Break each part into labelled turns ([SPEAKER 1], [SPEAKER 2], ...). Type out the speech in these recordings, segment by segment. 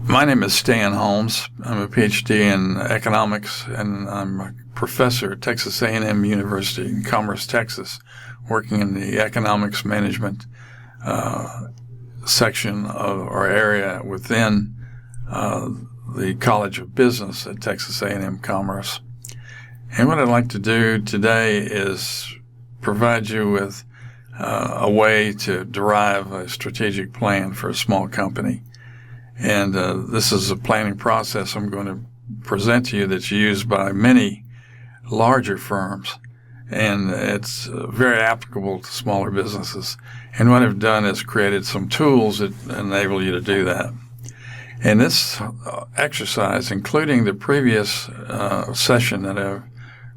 [SPEAKER 1] My name is Stan Holmes. I'm a PhD in economics, and I'm a professor at Texas A&M University in Commerce, Texas, working in the economics management section or area within the College of Business at Texas A&M Commerce. And what I'd like to do today is provide you with a way to derive a strategic plan for a small company. And this is a planning process I'm going to present to you that's used by many larger firms, and it's very applicable to smaller businesses. And what I've done is created some tools that enable you to do that. And this exercise, including the previous session that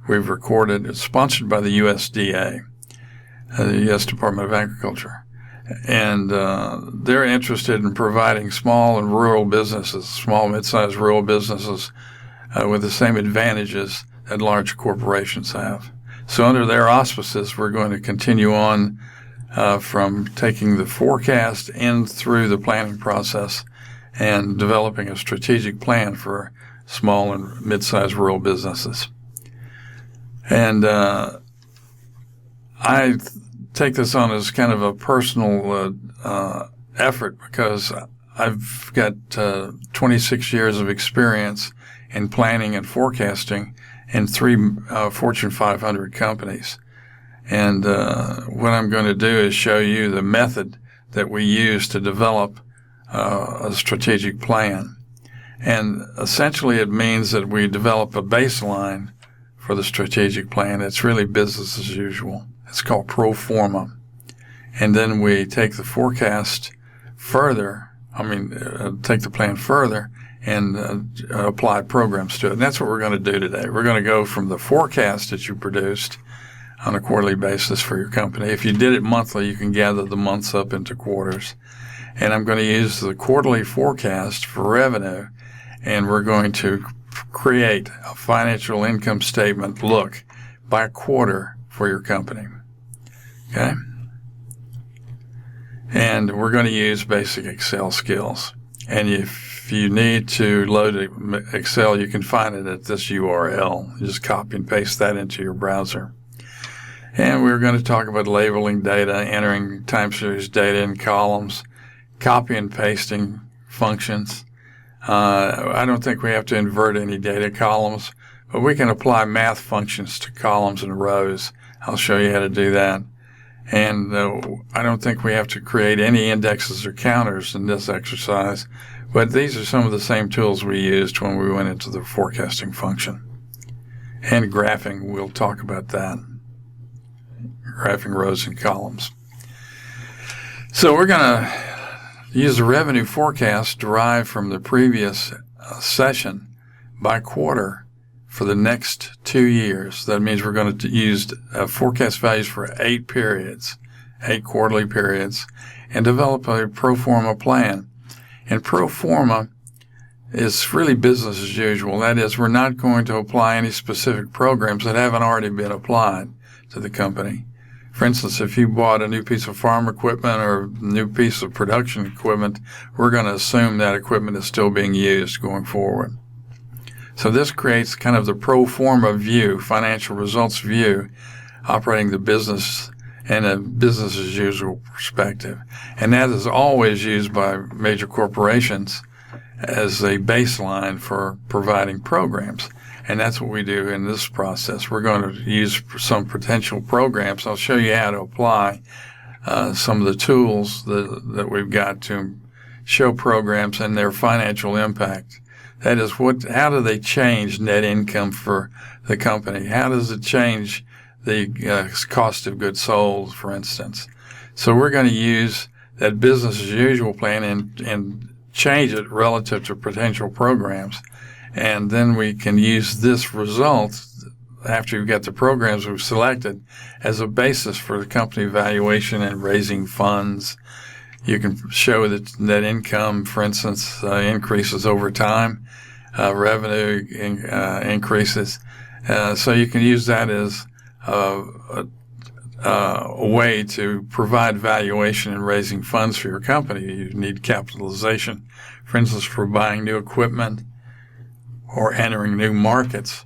[SPEAKER 1] we've recorded, is sponsored by the USDA, the U.S. Department of Agriculture. And they're interested in providing small and rural businesses, small, mid-sized rural businesses with the same advantages that large corporations have. So under their auspices, we're going to continue on from taking the forecast in through the planning process and developing a strategic plan for small and mid-sized rural businesses. And I take this on as kind of a personal effort because I've got 26 years of experience in planning and forecasting in 3 Fortune 500 companies. And what I'm going to do is show you the method that we use to develop a strategic plan. And essentially it means that we develop a baseline for the strategic plan. It's really business as usual. It's called pro forma. And then we take the forecast further, take the plan further and apply programs to it. And that's what we're going to do today. We're going to go from the forecast that you produced on a quarterly basis for your company. If you did it monthly, you can gather the months up into quarters. And I'm going to use the quarterly forecast for revenue, and we're going to create a financial income statement look by quarter for your company. Okay? And we're going to use basic Excel skills. And if you need to load Excel, you can find it at this URL. You just copy and paste that into your browser. And we're going to talk about labeling data, entering time series data in columns, copy and pasting functions. I don't think we have to invert any data columns, but we can apply math functions to columns and rows. I'll show you how to do that. And I don't think we have to create any indexes or counters in this exercise, but these are some of the same tools we used when we went into the forecasting function. And graphing, we'll talk about that. Graphing rows and columns. So we're going to use the revenue forecast derived from the previous session by quarter for the next 2 years. That means we're going to use forecast values for 8 periods, 8 quarterly periods, and develop a pro forma plan. And pro forma is really business as usual. That is, we're not going to apply any specific programs that haven't already been applied to the company. For instance, if you bought a new piece of farm equipment or a new piece of production equipment, we're going to assume that equipment is still being used going forward. So this creates kind of the pro forma view, financial results view, operating the business in a business as usual perspective. And that is always used by major corporations as a baseline for providing programs. And that's what we do in this process. We're going to use some potential programs. I'll show you how to apply some of the tools that we've got to show programs and their financial impact. That is, how do they change net income for the company? How does it change the cost of goods sold, for instance? So we're going to use that business as usual plan and change it relative to potential programs. And then we can use this result, after you've got the programs we've selected, as a basis for the company valuation and raising funds. You can show that net income, for instance, increases over time. Revenue increases. So you can use that as a way to provide valuation and raising funds for your company. You need capitalization For instance, for buying new equipment or entering new markets,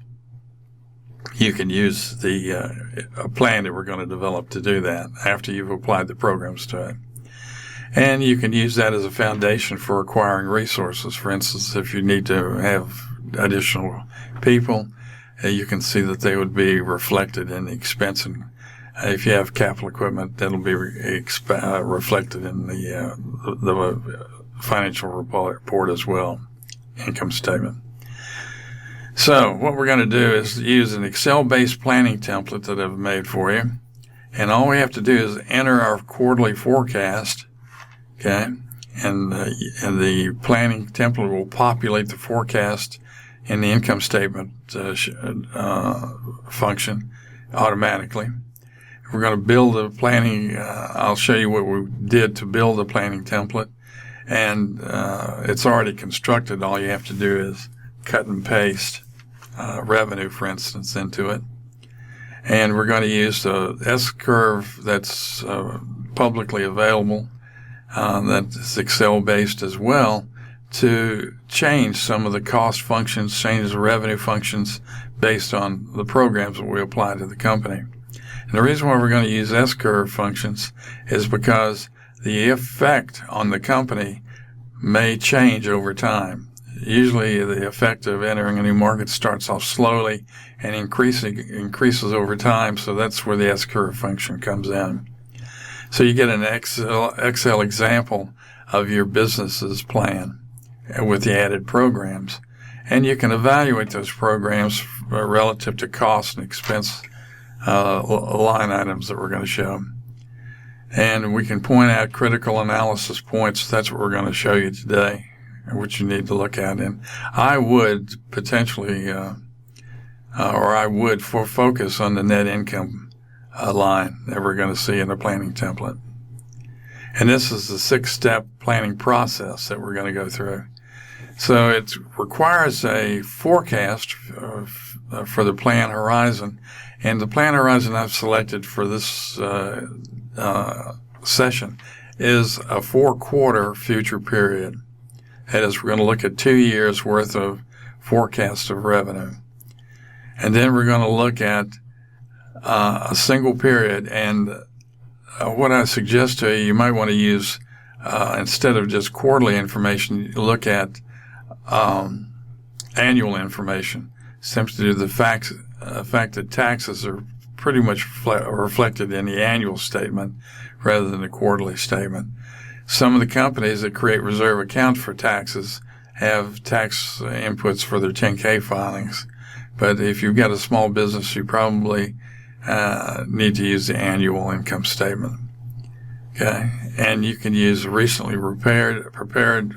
[SPEAKER 1] you can use a plan that we're going to develop to do that after you've applied the programs to it. And you can use that as a foundation for acquiring resources. For instance, if you need to have additional people, you can see that they would be reflected in the expense. And if you have capital equipment, that'll be reflected in the financial report as well, income statement. So what we're going to do is use an Excel-based planning template that I've made for you. And all we have to do is enter our quarterly forecast, okay? And the planning template will populate the forecast in the income statement function automatically. We're going to build a planning. I'll show you what we did to build the planning template. And it's already constructed. All you have to do is cut and paste revenue, for instance, into it. And we're going to use the S-curve that's publicly available, that's Excel-based as well, to change some of the cost functions, change the revenue functions based on the programs that we apply to the company. And the reason why we're going to use S-curve functions is because the effect on the company may change over time. Usually the effect of entering a new market starts off slowly and increases over time, so that's where the S-curve function comes in. So you get an Excel example of your business's plan with the added programs, and you can evaluate those programs relative to cost and expense line items that we're going to show. And we can point out critical analysis points. That's what we're going to show you today, which you need to look at. And I would potentially, focus on the net income line that we're going to see in the planning template. And this is the 6-step planning process that we're going to go through. So it requires a forecast for the plan horizon. And the plan horizon I've selected for this session is a 4-quarter future period. That is, we're going to look at 2 years worth of forecast of revenue. And then we're going to look at a single period. And what I suggest to you, you might want to use, instead of just quarterly information, look at annual information, simply due to the fact that taxes are pretty much reflected in the annual statement rather than the quarterly statement. Some of the companies that create reserve accounts for taxes have tax inputs for their 10K filings. But if you've got a small business, you probably need to use the annual income statement. Okay, and you can use a recently prepared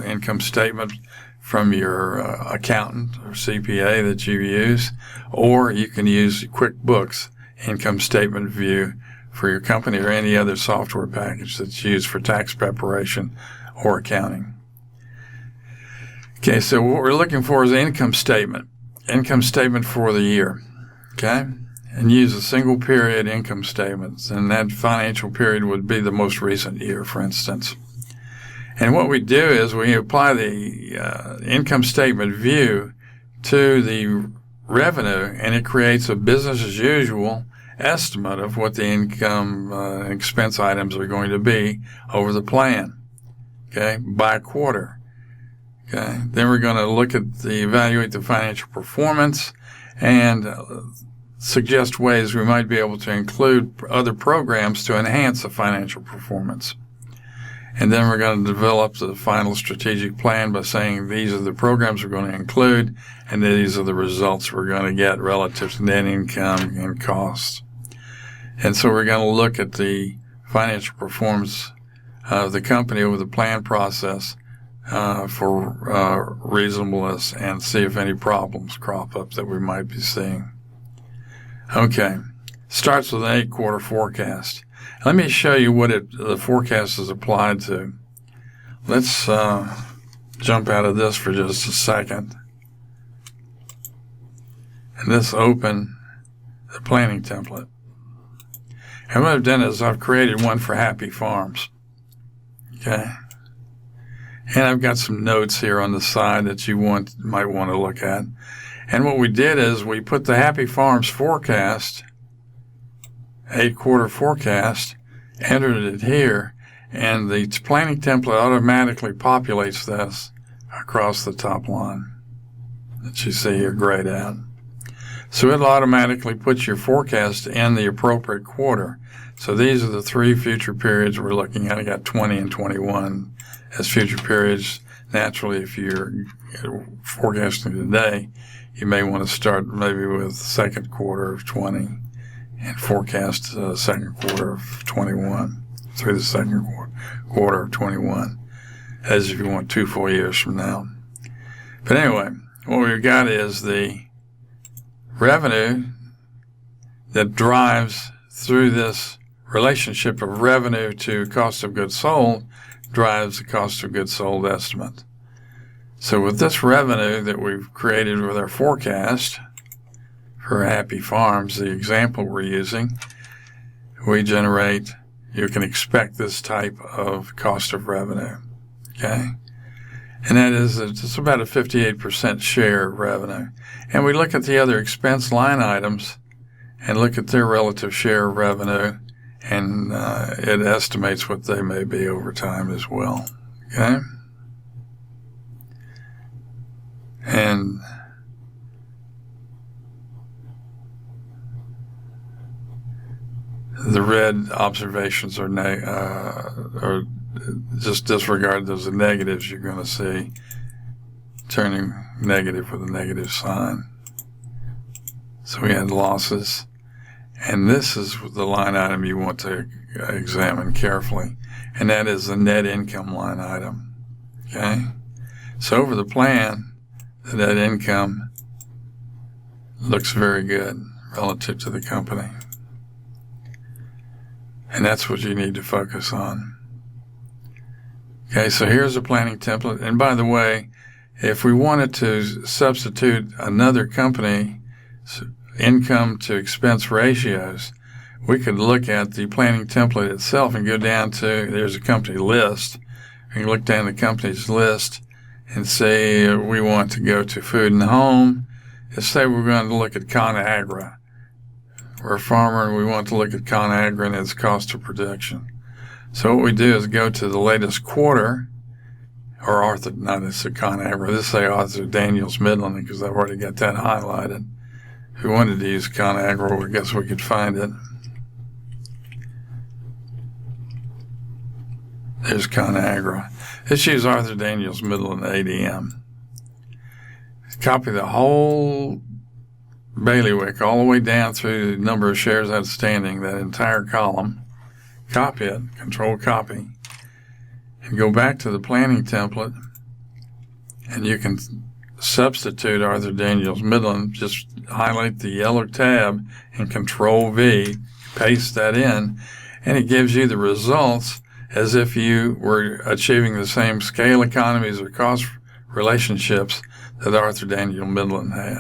[SPEAKER 1] income statement from your accountant or CPA that you use, or you can use QuickBooks income statement view for your company or any other software package that's used for tax preparation or accounting. Okay, so what we're looking for is an income statement for the year, okay? And use a single period income statements, and that financial period would be the most recent year, for instance. And what we do is we apply the income statement view to the revenue, and it creates a business as usual estimate of what the income expense items are going to be over the plan, okay, by quarter. Okay, then we're going to evaluate the financial performance and suggest ways we might be able to include other programs to enhance the financial performance. And then we're going to develop the final strategic plan by saying these are the programs we're going to include and these are the results we're going to get relative to net income and costs. And so we're going to look at the financial performance of the company over the plan process for reasonableness and see if any problems crop up that we might be seeing. Okay, starts with an 8-quarter forecast. Let me show you what the forecast is applied to. Let's jump out of this for just a second. And let's open the planning template. And what I've done is I've created one for Happy Farms. Okay. And I've got some notes here on the side that you might want to look at. And what we did is we put the Happy Farms forecast, 8-quarter forecast, entered it here, and the planning template automatically populates this across the top line that you see here grayed out. So it'll automatically put your forecast in the appropriate quarter. So these are the 3 future periods we're looking at. I got 20 and 21 as future periods. Naturally, if you're forecasting today, you may want to start maybe with second quarter of 20 and forecast second quarter of 21 through the second quarter of 21, as if you want 2 full years from now. But anyway, what we've got is the revenue that drives through this relationship of revenue to cost of goods sold drives the cost of goods sold estimate. So with this revenue that we've created with our forecast for Happy Farms, the example we're using, we generate, you can expect this type of cost of revenue, okay? And that is, it's about a 58% share of revenue. And we look at the other expense line items and look at their relative share of revenue, and it estimates what they may be over time as well, okay? And the red observations are just disregard those negatives you're going to see turning negative with a negative sign. So we had losses, and this is the line item you want to examine carefully, and that is the net income line item, okay? So over the plan, the net income looks very good relative to the company. And that's what you need to focus on. Okay, so here's a planning template. And by the way, if we wanted to substitute another company's income to expense ratios, we could look at the planning template itself and go down to, there's a company list. We can look down the company's list and say we want to go to food and home. Let's say we're going to look at ConAgra. We're a farmer and we want to look at ConAgra and its cost of production. So what we do is go to the latest quarter, or Arthur, not it's a ConAgra, let's say Arthur Daniels Midland, because I've already got that highlighted. If we wanted to use ConAgra, well, I guess we could find it. There's ConAgra. Let's use Arthur Daniels Midland ADM. Copy the whole bailiwick all the way down through the number of shares outstanding, that entire column. Copy it, control copy, and go back to the planning template, and you can substitute Arthur Daniels Midland. Just highlight the yellow tab and control V, paste that in, and it gives you the results as if you were achieving the same scale economies or cost relationships that Arthur Daniels Midland had.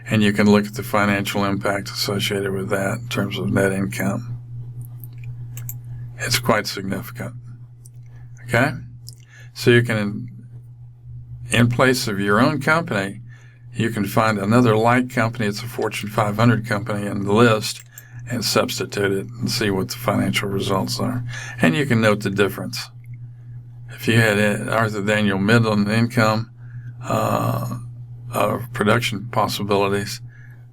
[SPEAKER 1] And you can look at the financial impact associated with that in terms of net income. It's quite significant. Okay? So you can, in place of your own company, you can find another like company, it's a Fortune 500 company in the list, and substitute it and see what the financial results are. And you can note the difference. If you had Arthur Daniels Midland income, of production possibilities,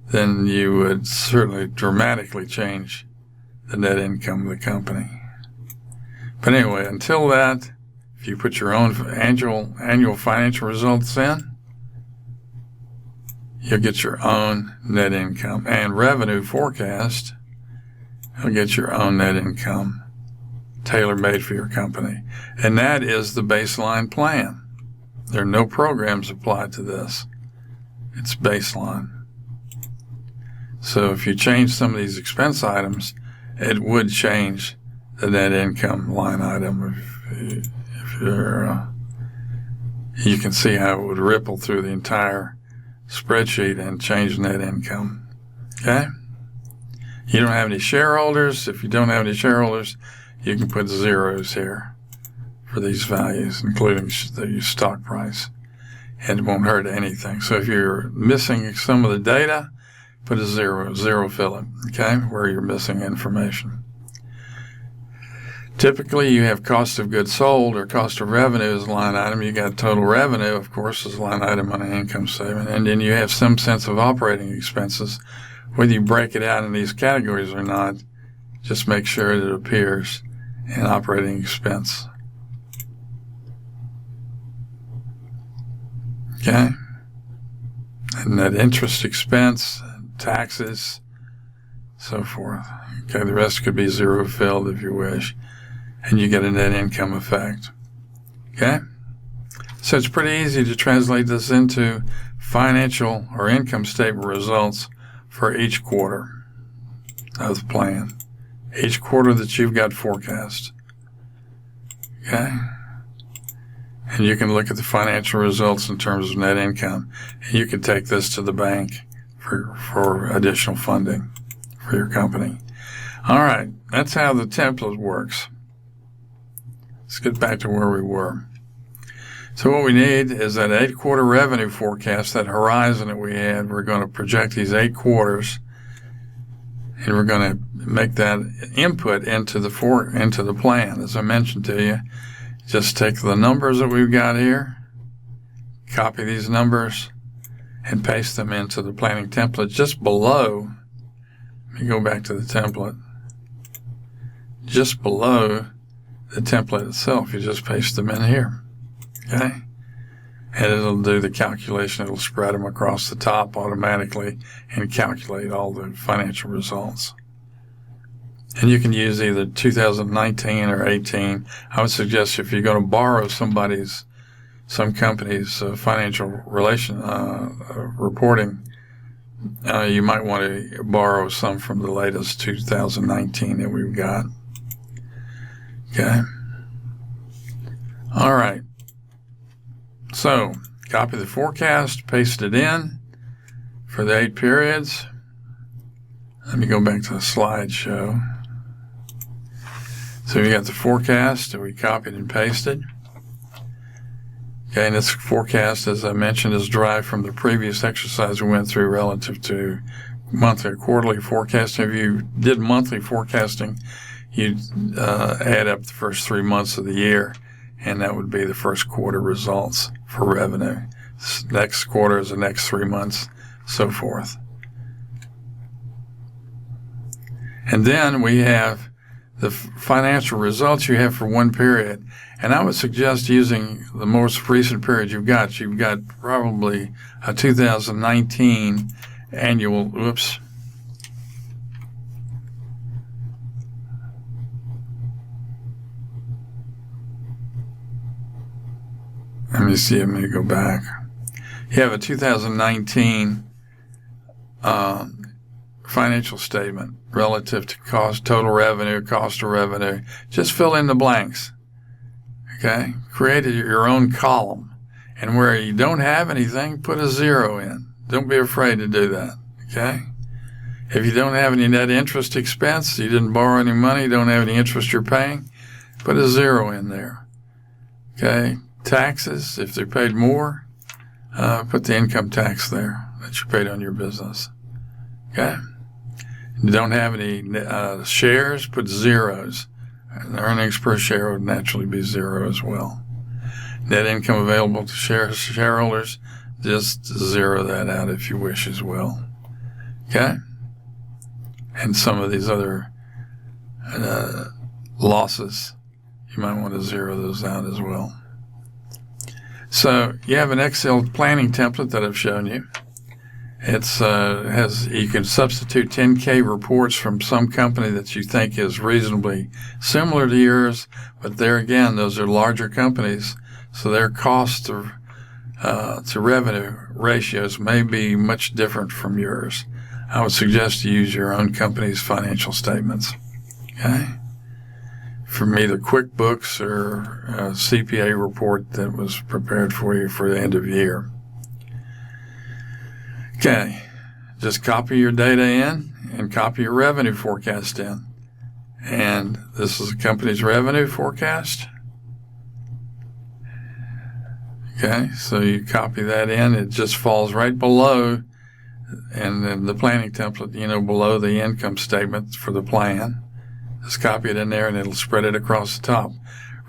[SPEAKER 1] then you would certainly dramatically change the net income of the company. But anyway, until that, if you put your own annual financial results in, you'll get your own net income. And revenue forecast, you'll get your own net income tailor-made for your company. And that is the baseline plan. There are no programs applied to this. It's baseline. So if you change some of these expense items, it would change the net income line item. If you're, you can see how it would ripple through the entire spreadsheet and change net income. Okay? You don't have any shareholders. If you don't have any shareholders, you can put zeros here for these values, including the stock price. And it won't hurt anything. So if you're missing some of the data, put a zero fill it, okay, where you're missing information. Typically, you have cost of goods sold or cost of revenue as a line item. You got total revenue, of course, as a line item on an income statement. And then you have some sense of operating expenses. Whether you break it out in these categories or not, just make sure that it appears in operating expense. Okay? And net interest expense, taxes, so forth. Okay, the rest could be zero filled if you wish. And you get a net income effect. Okay? So it's pretty easy to translate this into financial or income statement results for each quarter of the plan. Each quarter that you've got forecast. Okay? And you can look at the financial results in terms of net income. And you can take this to the bank for additional funding for your company. All right, that's how the template works. Let's get back to where we were. So what we need is that 8-quarter revenue forecast, that horizon that we had. We're going to project these 8 quarters, and we're going to make that input into the plan. As I mentioned to you, just take the numbers that we've got here, copy these numbers, and paste them into the planning template just below. Let me go back to the template. Just below the template itself, you just paste them in here. Okay? And it'll do the calculation. It'll spread them across the top automatically and calculate all the financial results. And you can use either 2019 or 18. I would suggest if you're going to borrow some company's financial reporting, you might want to borrow some from the latest 2019 that we've got. Okay. All right. So, copy the forecast, paste it in for the 8 periods. Let me go back to the slideshow. So we got the forecast that we copied and pasted. Okay, and this forecast, as I mentioned, is derived from the previous exercise we went through relative to monthly or quarterly forecasting. If you did monthly forecasting, you'd add up the first 3 months of the year, and that would be the first quarter results for revenue. Next quarter is the next 3 months, so forth. And then we have the financial results you have for one period. And I would suggest using the most recent period you've got. You've got probably a 2019 annual, Let me see, let me go back. You have a 2019 financial statement relative to cost, total revenue, cost of revenue. Just fill in the blanks. Okay? Create your own column. And where you don't have anything, put a 0 in. Don't be afraid to do that. Okay? If you don't have any net interest expense, you didn't borrow any money, don't have any interest you're paying, put a 0 in there. Okay? Taxes, if they're paid more, put the income tax there that you paid on your business. Okay? You don't have any shares, put zeros. And the earnings per share would naturally be 0 as well. Net income available to shareholders, just 0 that out if you wish as well. Okay? And some of these other losses, you might want to 0 those out as well. So you have an Excel planning template that I've shown you. It's you can substitute 10K reports from some company that you think is reasonably similar to yours, but there again, those are larger companies, so their cost to revenue ratios may be much different from yours. I would suggest you use your own company's financial statements. Okay? From either QuickBooks or a CPA report that was prepared for you for the end of year. Okay, just copy your data in and copy your revenue forecast in. And this is the company's revenue forecast. Okay, so you copy that in. It just falls right below, and then the planning template, below the income statement for the plan. Just copy it in there, and it'll spread it across the top.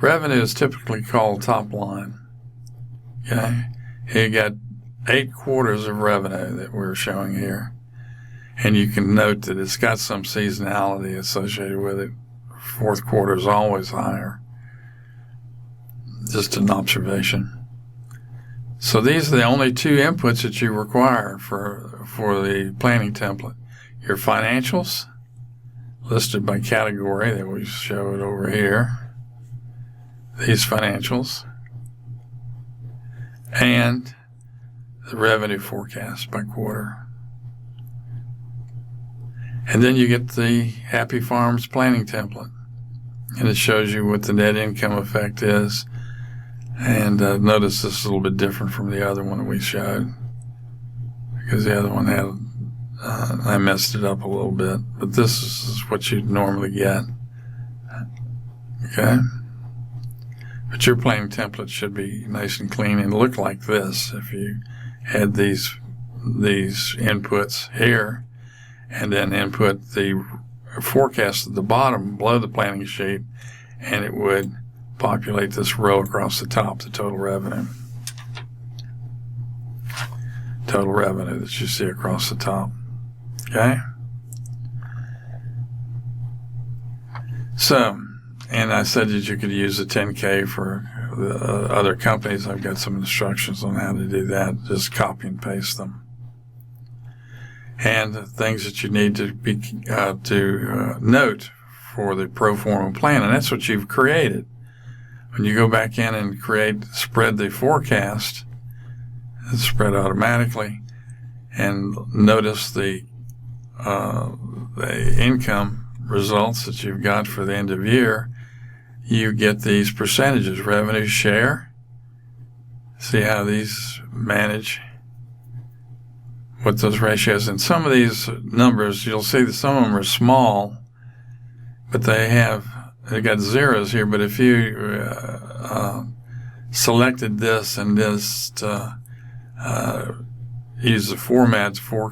[SPEAKER 1] Revenue is typically called top line. Okay, you got 8 quarters of revenue that we're showing here. And you can note that it's got some seasonality associated with it. Fourth quarter is always higher. Just an observation. So these are the only 2 inputs that you require for the planning template. Your financials, listed by category that we showed over here. These financials. And the revenue forecast by quarter. And then you get the Happy Farms planning template. And it shows you what the net income effect is. And notice this is a little bit different from the other one we showed. Because the other one had, I messed it up a little bit. But this is what you'd normally get. Okay? But your planning template should be nice and clean and look like this if you had these inputs here and then input the forecast at the bottom below the planning sheet, and it would populate this row across the top, the total revenue. Total revenue that you see across the top. Okay? So, and I said that you could use a 10K for the other companies. I've got some instructions on how to do that. Just copy and paste them. And things that you need to be note for the pro forma plan, and that's what you've created. When you go back in and spread the forecast, it's spread automatically, and notice the income results that you've got for the end of year. You get these percentages, revenue share. See how these manage, what those ratios. And some of these numbers, you'll see that some of them are small, but they got zeros here. But if you selected this and just use the format, four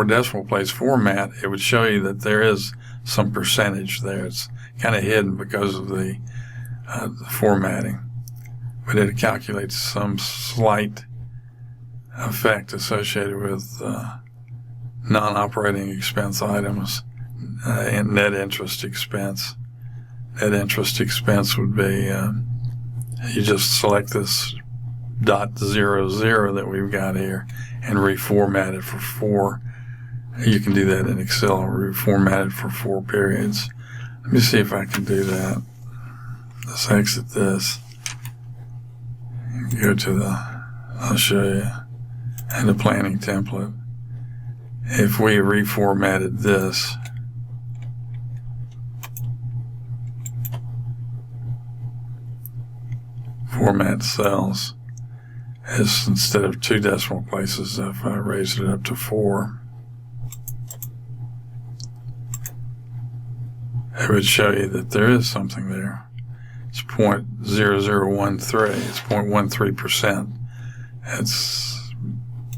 [SPEAKER 1] decimal place format, it would show you that there is some percentage there. It's kind of hidden because of the formatting, but it calculates some slight effect associated with non-operating expense items and net interest expense. Net interest expense would be you just select this .00 that we've got here and reformat it for 4. You can do that in Excel, reformat it for 4 periods. Let me see if I can do that. Let's exit this. Go to I'll show you, and the planning template. If we reformatted this, format cells, as instead of 2 decimal places, if I raised it up to 4, it would show you that there is something there. It's 0.0013. It's 0.13%. It's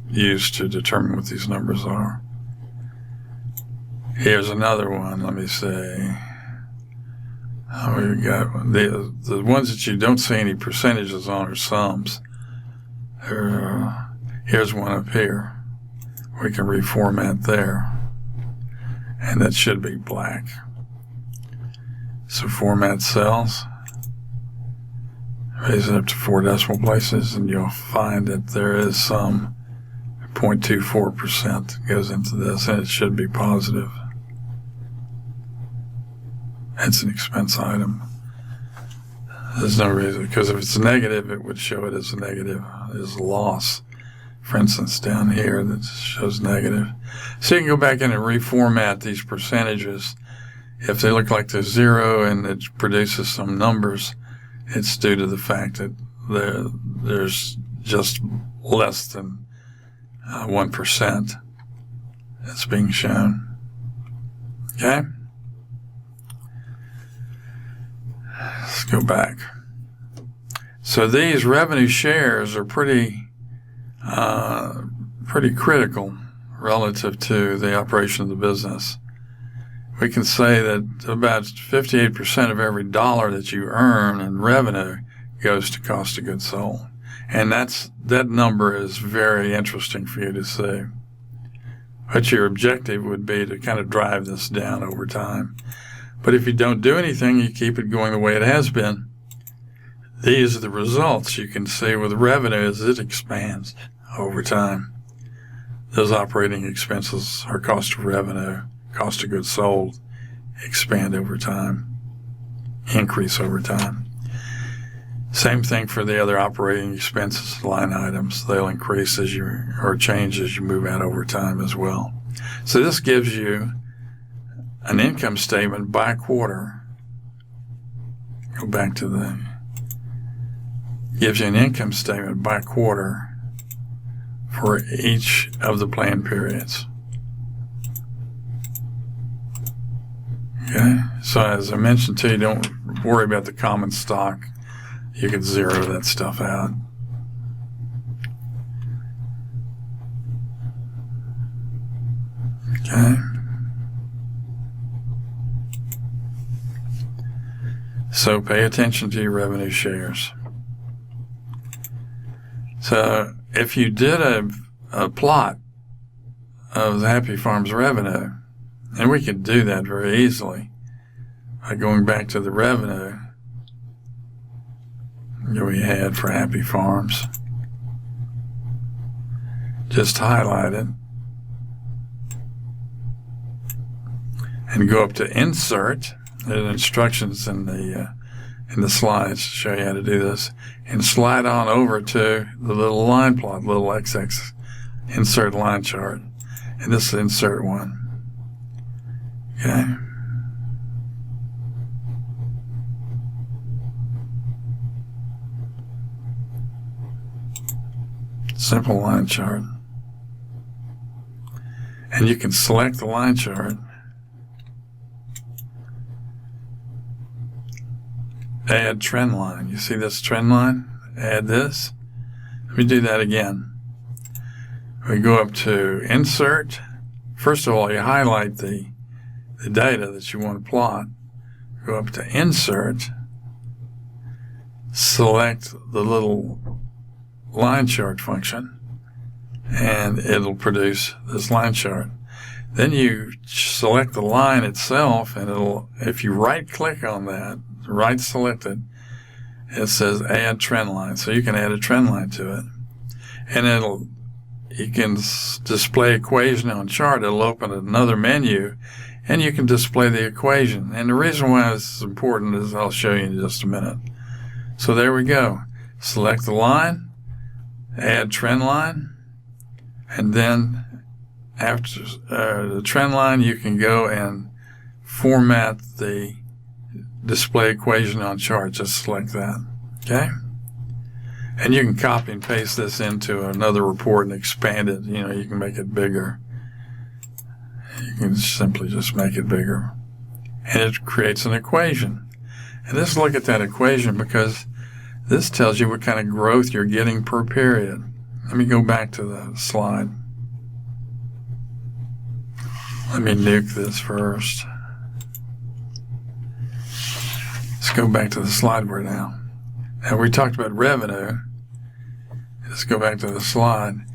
[SPEAKER 1] used to determine what these numbers are. Here's another one. Let me say. We got the ones that you don't see any percentages on are sums. Here's one up here. We can reformat there, and that should be black. So format cells, raise it up to 4 decimal places, and you'll find that there is some 0.24% goes into this, and it should be positive. It's an expense item. There's no reason, because if it's negative, it would show it as a negative, as a loss. For instance, down here, that shows negative. So you can go back in and reformat these percentages. If they look like they're 0 and it produces some numbers, it's due to the fact that there's just less than 1% that's being shown. Okay? Let's go back. So these revenue shares are pretty critical relative to the operation of the business. We can say that about 58% of every dollar that you earn in revenue goes to cost of goods sold. And that number is very interesting for you to see. But your objective would be to kind of drive this down over time. But if you don't do anything, you keep it going the way it has been, these are the results you can see with revenue as it expands over time. Those operating expenses, or cost of revenue, cost of goods sold, expand over time, increase over time. Same thing for the other operating expenses line items. They'll increase or change as you move out over time as well. So this gives you an income statement by quarter. Go back to gives you an income statement by quarter for each of the plan periods. Okay, so as I mentioned to you, don't worry about the common stock. You can zero that stuff out. Okay. So pay attention to your revenue shares. So if you did a plot of the Happy Farms revenue, and we can do that very easily by going back to the revenue that we had for Happy Farms. Just highlight it and go up to Insert. There's instructions in the slides to show you how to do this, and slide on over to the little line plot, little XX, Insert Line Chart, and this is Insert One. Okay. Simple line chart. And you can select the line chart, add trend line. You see this trend line? Add this. Let me do that again. We go up to Insert. First of all, you highlight the data that you want to plot. Go up to Insert. Select the little line chart function, and it'll produce this line chart. Then you select the line itself, and if you right click on that, right selected, it says add trend line. So you can add a trend line to it, and you can display equation on chart. It'll open another menu, and you can display the equation. And the reason why this is important is I'll show you in just a minute. So there we go. Select the line, add trend line, and then after the trend line, you can go and format the display equation on chart. Just select that. Okay? And you can copy and paste this into another report and expand it. You can make it bigger. You can simply just make it bigger. And it creates an equation. And let's look at that equation, because this tells you what kind of growth you're getting per period. Let me go back to the slide. Let me nuke this first. Let's go back to the slide we're now. Now we talked about revenue. Let's go back to the slide.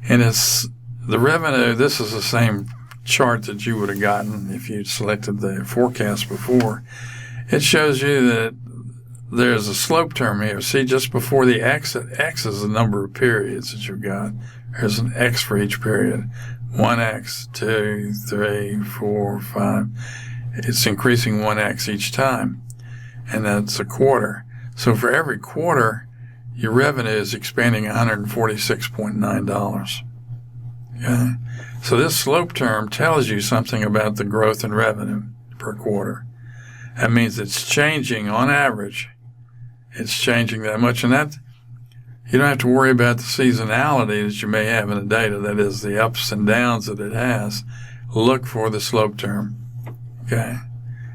[SPEAKER 1] And it's the revenue. This is the same chart that you would have gotten if you selected the forecast before. It shows you that there's a slope term here. See, just before the X is the number of periods that you've got. There's an X for each period. 1X, 2, 3, 4, 5. It's increasing 1X each time. And that's a quarter. So for every quarter, your revenue is expanding $146.9. Okay? So this slope term tells you something about the growth in revenue per quarter. That means it's changing on average. It's changing that much. And that you don't have to worry about the seasonality that you may have in the data. That is, the ups and downs that it has. Look for the slope term. Okay?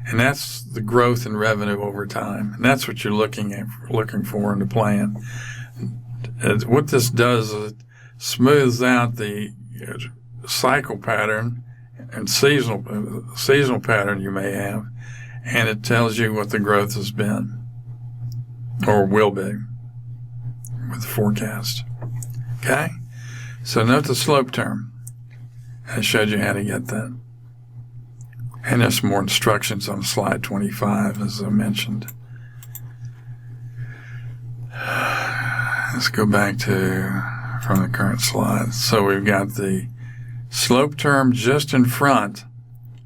[SPEAKER 1] And that's the growth in revenue over time. And that's what you're looking for in the plan. And what this does is it smooths out the cycle pattern and seasonal pattern you may have, and it tells you what the growth has been or will be with the forecast. Okay? So note the slope term. I showed you how to get that. And there's more instructions on slide 25, as I mentioned. Let's go back from the current slide. So we've got the slope term just in front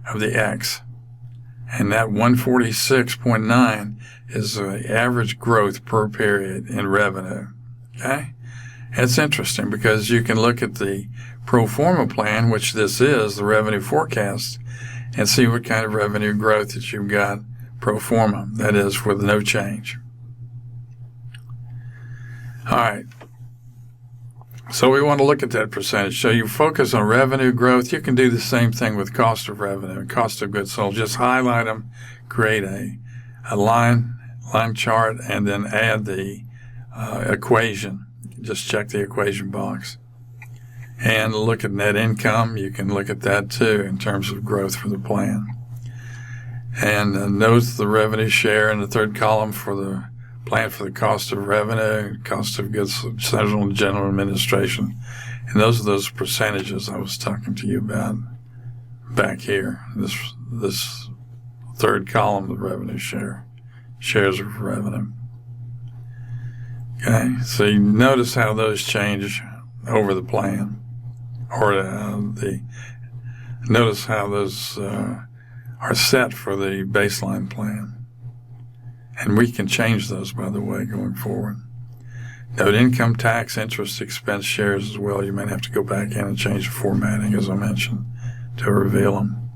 [SPEAKER 1] of the X. And that 146.9 is the average growth per period in revenue. Okay? It's interesting because you can look at the pro forma plan, which this is, the revenue forecast, and see what kind of revenue growth that you've got pro forma, that is, with no change. All right. So we want to look at that percentage. So you focus on revenue growth. You can do the same thing with cost of revenue and cost of goods sold. Just highlight them, create a line chart, and then add the equation. Just check the equation box. And look at net income. You can look at that too in terms of growth for the plan. And note the revenue share in the third column for the plan for the cost of revenue, cost of goods, central and general administration. And those are those percentages I was talking to you about back here. This third column, the revenue share, shares of revenue. Okay, so you notice how those change over the plan. Or notice how those are set for the baseline plan. And we can change those, by the way, going forward. Note income tax, interest expense shares as well. You might have to go back in and change the formatting, as I mentioned, to reveal them.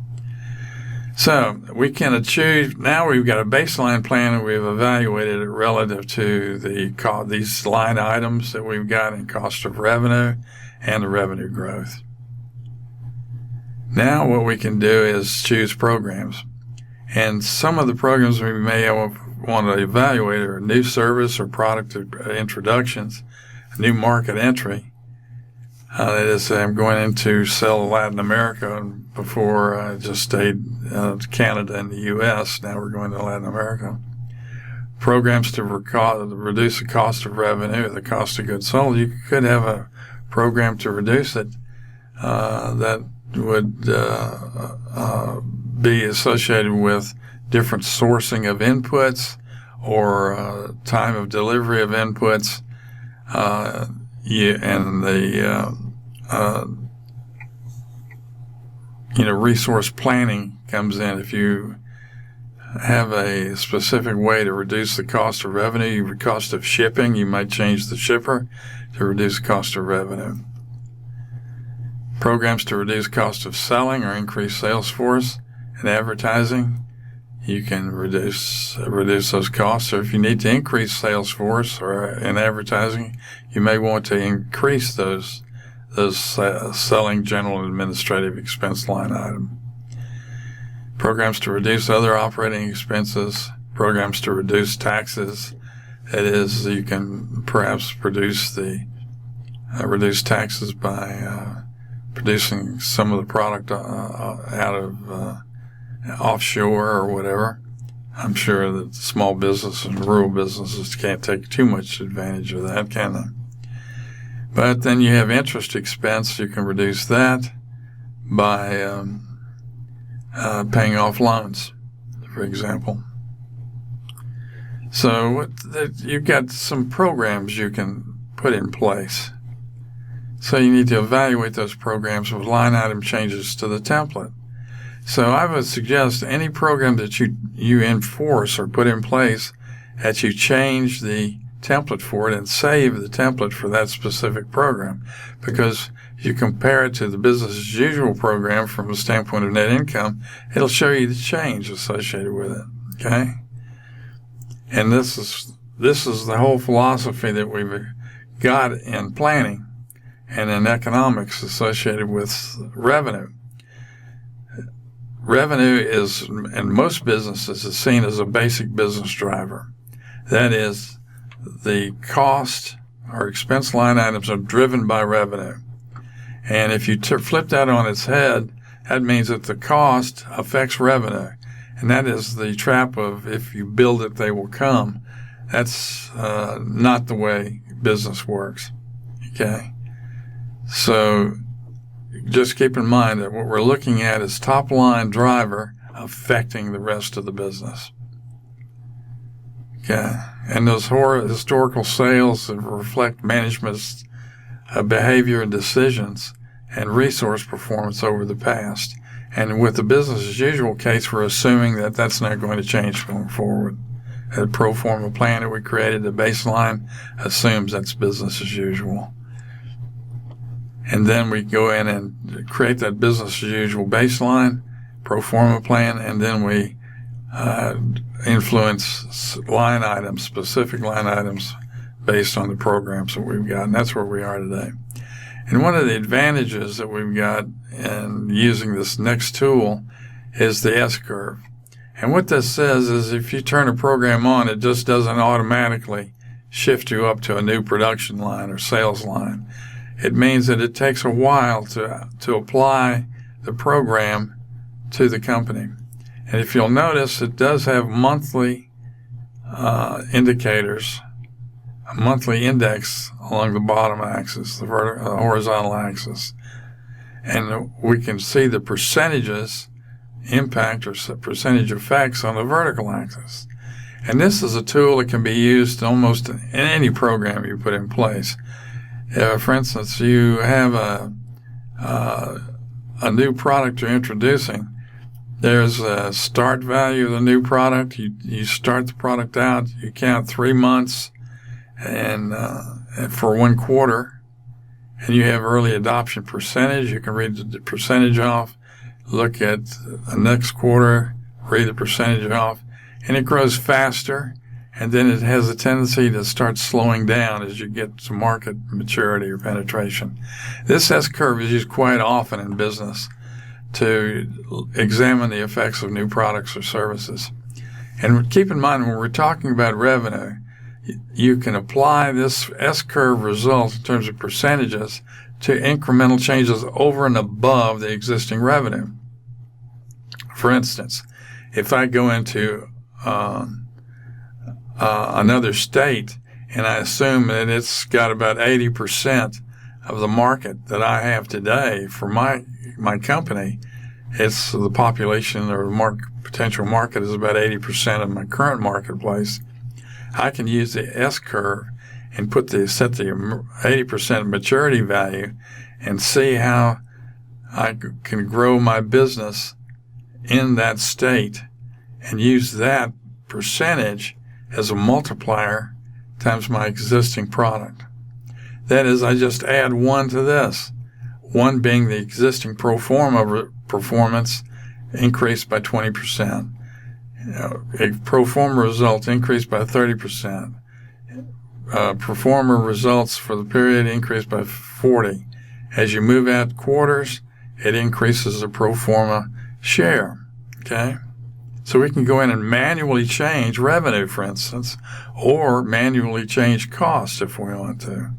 [SPEAKER 1] So we can achieve, now we've got a baseline plan and we've evaluated it relative to these line items that we've got in cost of revenue and the revenue growth. Now what we can do is choose programs. And some of the programs we may want to evaluate are new service or product introductions, new market entry. That is, I'm going into sell Latin America, and before I just stayed Canada and the U.S. Now we're going to Latin America. Programs to reduce the cost of revenue, the cost of goods sold. You could have a program to reduce it that would be associated with different sourcing of inputs or time of delivery of inputs, and the resource planning comes in. If you have a specific way to reduce the cost of revenue, the cost of shipping, you might change the shipper to reduce the cost of revenue. Programs to reduce cost of selling or increase sales force and advertising, you can reduce those costs. So if you need to increase sales force or in advertising, you may want to increase those selling general and administrative expense line item. Programs to reduce other operating expenses, programs to reduce taxes. That is, you can perhaps reduce taxes by producing some of the product out of offshore or whatever. I'm sure that small business and rural businesses can't take too much advantage of that, can they? But then you have interest expense. You can reduce that by paying off loans, for example. So you've got some programs you can put in place. So you need to evaluate those programs with line item changes to the template. So I would suggest any program that you enforce or put in place that you change the template for it and save the template for that specific program. Because if you compare it to the business as usual program from the standpoint of net income, it'll show you the change associated with it. Okay? And this is the whole philosophy that we've got in planning and in economics associated with revenue. revenue is, in most businesses, is seen as a basic business driver. That is, the cost or expense line items are driven by revenue. And if you flip that on its head, that means that the cost affects revenue. And that is the trap of if you build it, they will come. That's not the way business works. Okay? So just keep in mind that what we're looking at is top line driver affecting the rest of the business. Okay? And those historical sales reflect management's behavior and decisions and resource performance over the past. And with the business as usual case, we're assuming that that's not going to change going forward. The pro forma plan that we created, the baseline, assumes that's business as usual. And then we go in and create that business as usual baseline, pro forma plan, and then we influence line items, specific line items based on the programs that we've got. And that's where we are today. And one of the advantages that we've got in using this next tool is the S-curve. And what this says is if you turn a program on, it just doesn't automatically shift you up to a new production line or sales line. It means that it takes a while to apply the program to the company. And if you'll notice, it does have monthly indicators, a monthly index along the bottom axis, the horizontal axis. And we can see the percentages impact or percentage effects on the vertical axis. And this is a tool that can be used almost in any program you put in place. For instance, you have a new product you're introducing. There's a start value of the new product. You start the product out, you count 3 months and for 1 quarter, and you have early adoption percentage. You can read the percentage off, look at the next quarter, read the percentage off, and it grows faster, and then it has a tendency to start slowing down as you get to market maturity or penetration. This S-curve is used quite often in business to examine the effects of new products or services. And keep in mind, when we're talking about revenue, you can apply this S-curve result in terms of percentages to incremental changes over and above the existing revenue. For instance, if I go into another state and I assume that it's got about 80% of the market that I have today for my company, it's the population or potential market is about 80% of my current marketplace. I can use the S-curve and set the 80% maturity value and see how I can grow my business in that state and use that percentage as a multiplier times my existing product. That is, I just add 1 to this, 1 being the existing pro forma performance increased by 20%. A pro forma result increased by 30%. Pro forma results for the period increased by 40%. As you move out quarters, it increases the pro forma share. Okay? So we can go in and manually change revenue, for instance, or manually change costs if we want to.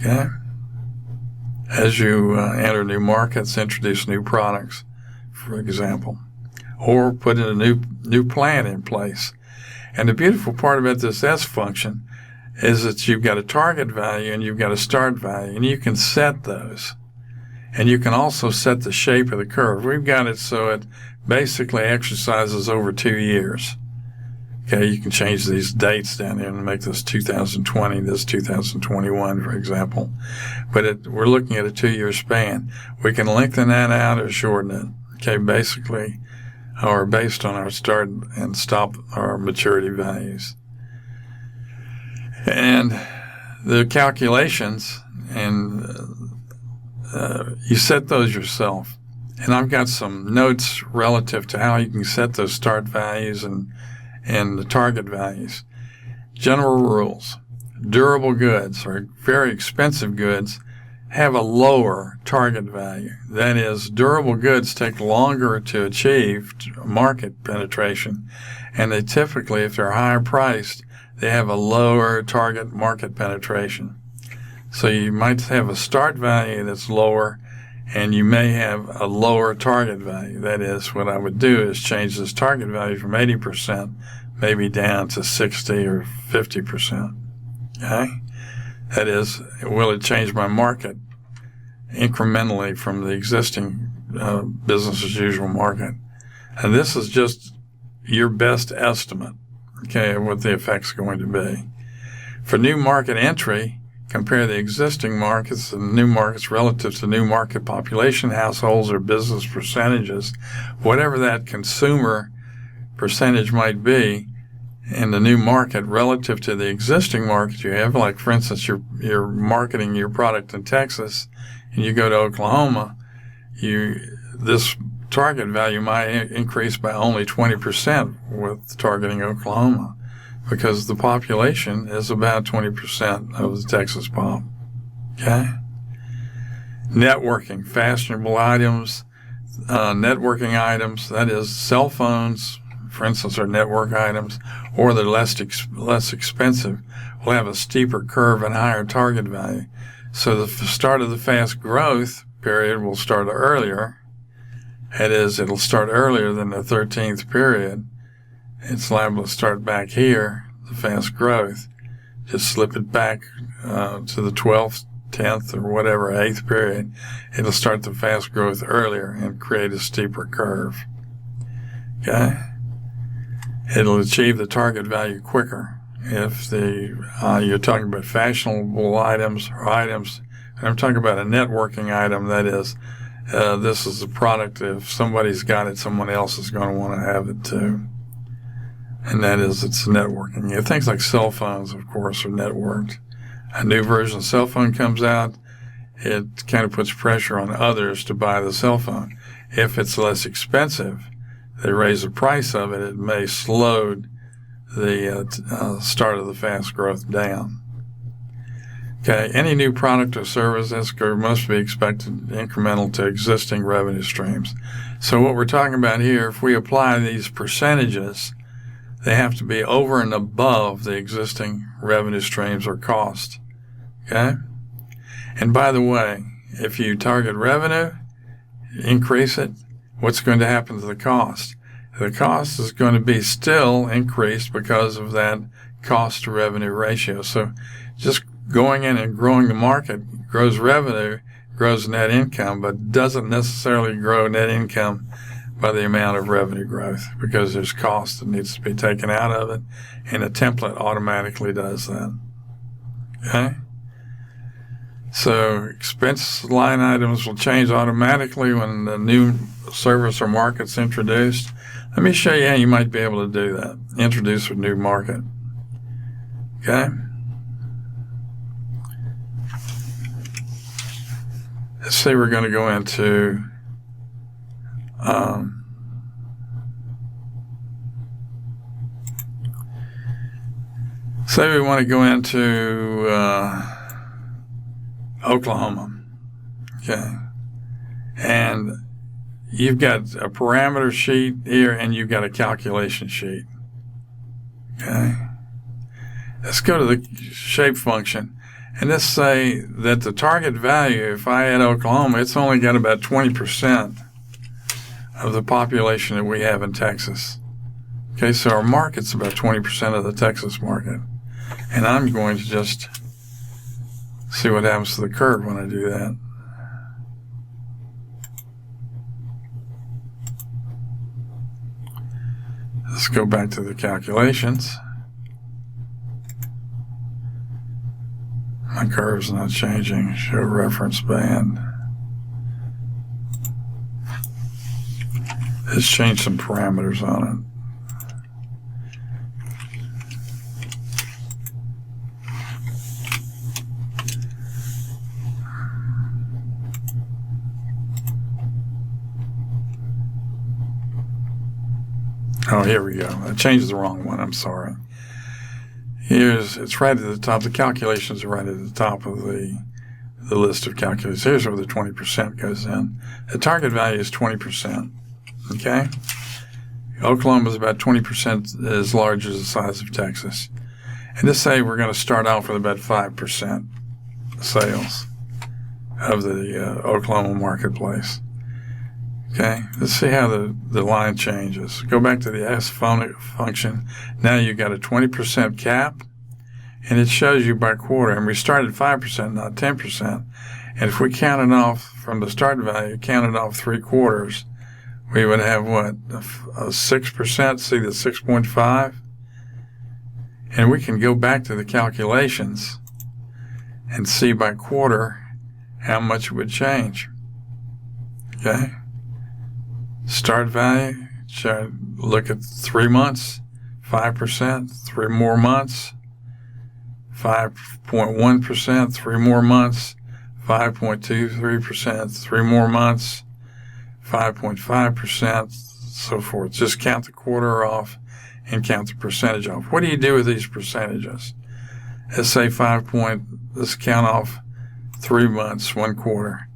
[SPEAKER 1] Okay? As you enter new markets, introduce new products, for example, or put in a new plan in place. And the beautiful part about this S function is that you've got a target value and you've got a start value, and you can set those. And you can also set the shape of the curve. We've got it so it basically exercises over 2 years. Okay, you can change these dates down there and make this 2020, this 2021, for example. But we're looking at a 2-year span. We can lengthen that out or shorten it. Okay, basically, or based on our start and stop our maturity values. And the calculations, and you set those yourself. And I've got some notes relative to how you can set those start values and the target values. General rules. Durable goods or very expensive goods have a lower target value. That is, durable goods take longer to achieve market penetration, and they typically, if they're higher priced, they have a lower target market penetration. So you might have a start value that's lower, and you may have a lower target value. That is, what I would do is change this target value from 80% maybe down to 60 or 50%. Okay? That is, will it change my market incrementally from the existing business as usual market? And this is just your best estimate, okay, of what the effect's going to be. For new market entry, compare the existing markets and new markets relative to new market population, households, or business percentages, whatever that consumer percentage might be in the new market relative to the existing market you have. Like, for instance, you're marketing your product in Texas and you go to Oklahoma, this target value might increase by only 20% with targeting Oklahoma, because the population is about 20% of the Texas pop. Okay? Networking, fashionable items, networking items, that is, cell phones, for instance, are network items, or they're less expensive, will have a steeper curve and higher target value. So the start of the fast growth period will start earlier. That is, it'll start earlier than the 13th period. It's liable to start back here, the fast growth. Just slip it back to the 12th, 10th, or whatever, 8th period. It'll start the fast growth earlier and create a steeper curve. Okay? It'll achieve the target value quicker. If you're talking about fashionable items or items, and I'm talking about a networking item, that is, this is a product, if somebody's got it, someone else is going to want to have it too. And that is, it's networking. Yeah, things like cell phones, of course, are networked. A new version of cell phone comes out, it kind of puts pressure on others to buy the cell phone. If it's less expensive, they raise the price of it, it may slow the start of the fast growth down. Okay, any new product or service must be expected incremental to existing revenue streams. So what we're talking about here, if we apply these percentages, they have to be over and above the existing revenue streams or cost. Okay? And by the way, if you target revenue, increase it, what's going to happen to the cost? The cost is going to be still increased because of that cost to revenue ratio. So just going in and growing the market grows revenue, grows net income, but doesn't necessarily grow net income by the amount of revenue growth, because there's cost that needs to be taken out of it, and a template automatically does that. Okay? So expense line items will change automatically when the new service or market's introduced. Let me show you how you might be able to do that. Introduce a new market. Okay? Let's say we're going to go into say we want to go into Oklahoma. Okay? And you've got a parameter sheet here, and you've got a calculation sheet. Okay? Let's go to the shape function, and let's say that the target value, if I add Oklahoma, it's only got about 20% of the population that we have in Texas. Okay, so our market's about 20% of the Texas market. And I'm going to just see what happens to the curve when I do that. Let's go back to the calculations. My curve's not changing. Show reference band. Let's change some parameters on it. Oh, here we go. I changed the wrong one. I'm sorry. It's right at the top. The calculations are right at the top of the the list of calculators. Here's where the 20% goes in. The target value is 20%. Okay? Oklahoma is about 20% as large as the size of Texas. And just say we're going to start off with about 5% sales of the Oklahoma marketplace. Okay, let's see how the line changes. Go back to the S function. Now you've got a 20% cap, and it shows you by quarter. And we started 5%, not 10%. And if we counted off from the start value, counted off 3 quarters, we would have what? A 6%, see the 6.5? And we can go back to the calculations and see by quarter how much it would change. Okay? Start value, look at 3 months, 5%, 3 more months, 5.1%, 3 more months, 5.23%, 3 more months, 5.5%, so forth. Just count the quarter off and count the percentage off. What do you do with these percentages? Let's say let's count off 3 months, 1 quarter.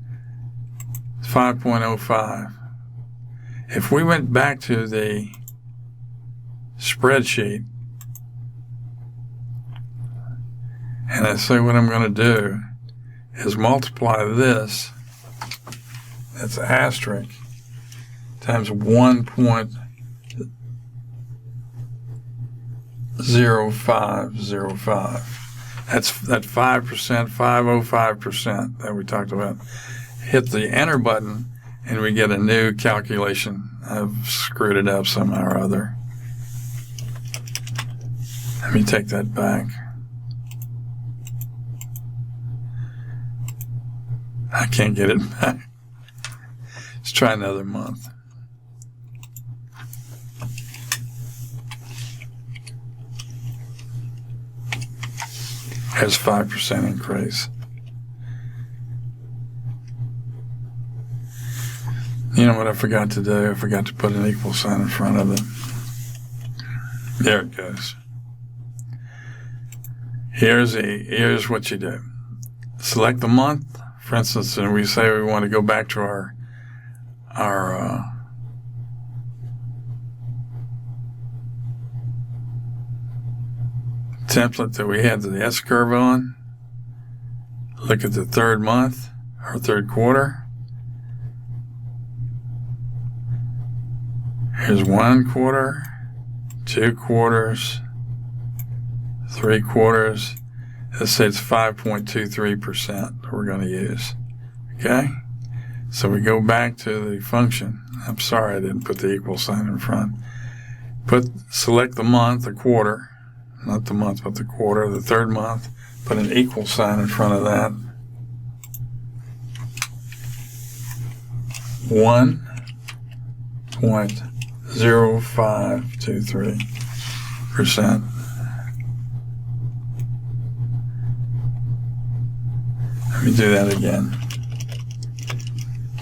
[SPEAKER 1] 5.05. If we went back to the spreadsheet, and I say what I'm going to do is multiply this, that's asterisk, times 1.0505. That's that 5%, 505% that we talked about. Hit the enter button, and we get a new calculation. I've screwed it up somehow or other. Let me take that back. I can't get it back. Let's try another month. Has 5% increase. You know what I forgot to do? I forgot to put an equal sign in front of it. There it goes. Here's what you do. Select the month. For instance, and we say we want to go back to our template that we had the S curve on. Look at the 3rd month, or 3rd quarter. Here's 1 quarter, 2 quarters, 3 quarters. Let's say it's 5.23% we're going to use. Okay? So we go back to the function. I'm sorry I didn't put the equal sign in front. Select the month, the quarter, not the month, but the quarter, the 3rd month. Put an equal sign in front of that. 1.0523%. Let me do that again.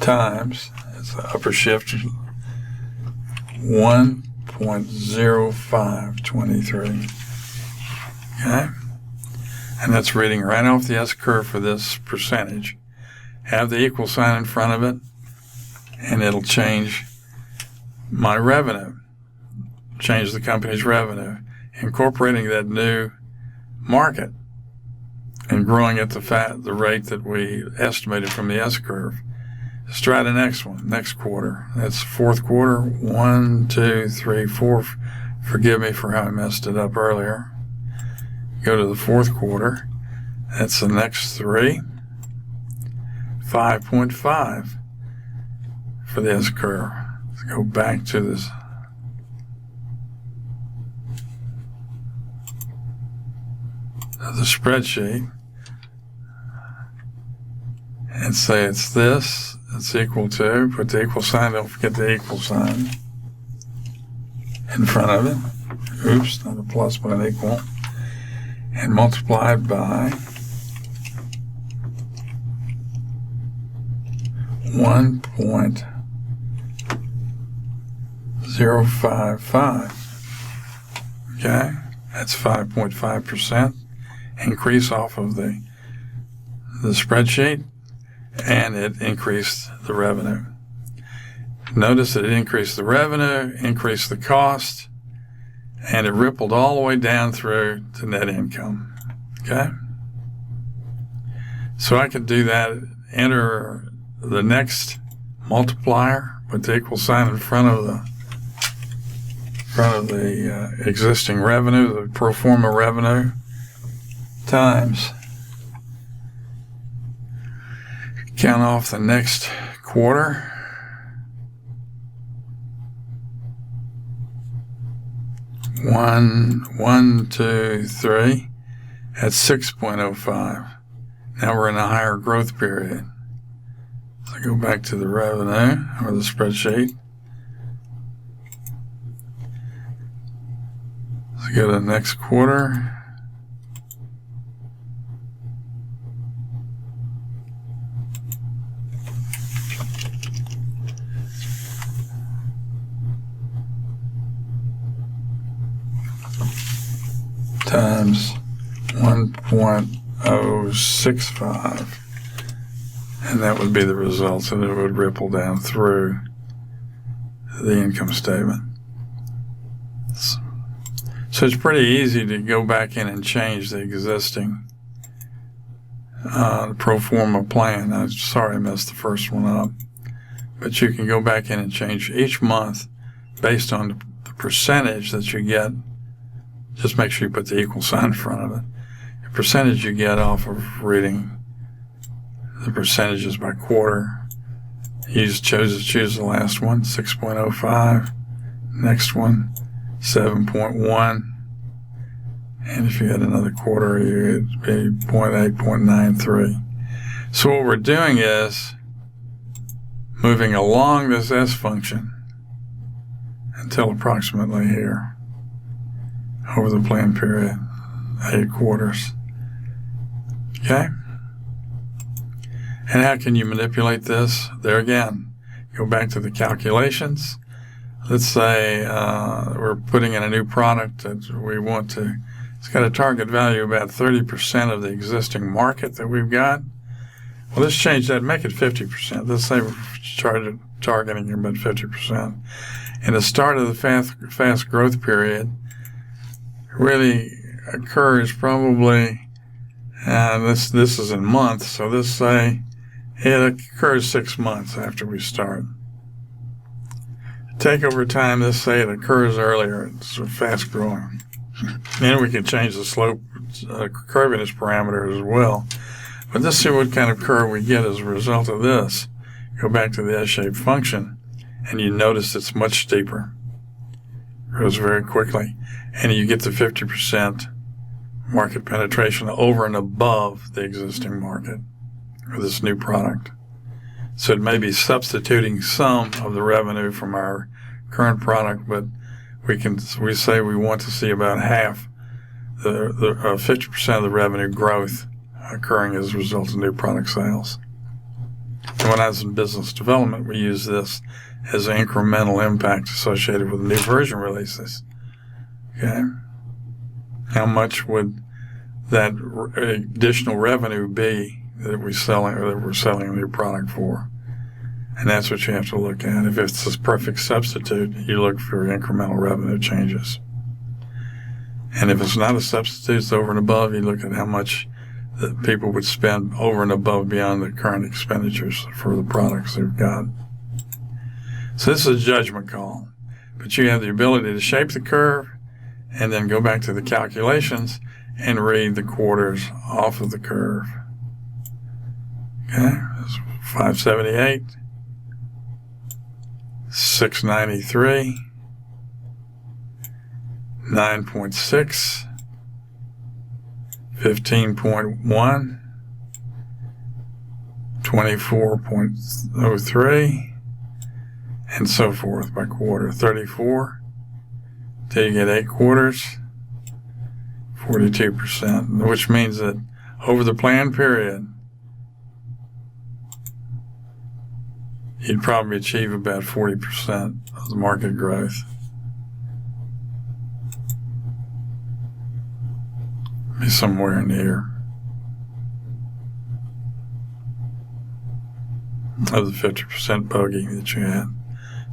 [SPEAKER 1] Times, it's the upper shift, 1.0523. Okay? And that's reading right off the S curve for this percentage. Have the equal sign in front of it, and it'll change my revenue, change the company's revenue, incorporating that new market and growing at the rate that we estimated from the S curve. Let's try the next one, next quarter. That's 4th quarter, 1, 2, 3, 4. Forgive me for how I messed it up earlier. Go to the 4th quarter. That's the next 3. 5.5 for the S curve. Let's go back to this. The spreadsheet and say it's this, it's equal to, put the equal sign, don't forget the equal sign in front of it. Oops, not a plus but an equal. And multiply it by 1.055. Okay, that's 5.5% increase off of the the spreadsheet, and it increased the revenue. Notice that it increased the revenue, increased the cost, and it rippled all the way down through to net income. Okay? So I could do that, enter the next multiplier with the equal sign in front of the existing revenue, the pro forma revenue, times count off the next quarter. One, 2, 3. That's 6.05. Now we're in a higher growth period. So I go back to the revenue or the spreadsheet. Let's go to the next quarter. Times 1.065, and that would be the result, and it would ripple down through the income statement. So it's pretty easy to go back in and change the existing pro forma plan. I'm sorry I messed the first one up, but you can go back in and change each month based on the percentage that you get. Just make sure you put the equal sign in front of it. The percentage you get off of reading the percentages by quarter. You just choose the last one, 6.05. Next one, 7.1. And if you had another quarter, it'd be 0.8, 0.93. So what we're doing is moving along this S function until approximately here. Over the plan period, 8 quarters. Okay? And how can you manipulate this? There again, go back to the calculations. Let's say we're putting in a new product that we want to, it's got a target value about 30% of the existing market that we've got. Well, let's change that, make it 50%. Let's say we're targeting about 50%. In the start of the fast growth period, really occurs probably, this is in months, so let's say it occurs 6 months after we start. Takeover time, let's say it occurs earlier, it's fast growing. Then we can change the slope curviness parameter as well. But let's see what kind of curve we get as a result of this. Go back to the S-shaped function, and you notice it's much steeper. It grows very quickly. And you get the 50% market penetration over and above the existing market for this new product. So it may be substituting some of the revenue from our current product, but we say we want to see about half, the 50% of the revenue growth occurring as a result of new product sales. And when I was in business development, we use this as an incremental impact associated with new version releases. Okay, how much would that additional revenue be that we're selling a new product for? And that's what you have to look at. If it's a perfect substitute, you look for incremental revenue changes. And if it's not a substitute, it's over and above, you look at how much that people would spend over and above beyond the current expenditures for the products they've got. So this is a judgment call, but you have the ability to shape the curve and then go back to the calculations and read the quarters off of the curve. Okay, that's 578, 693, 9.6, 15.1, 24.03, and so forth by quarter. 34 till you get 8 quarters, 42%, which means that over the planned period, you'd probably achieve about 40% of the market growth. Be somewhere in here. of the 50% bogey that you had.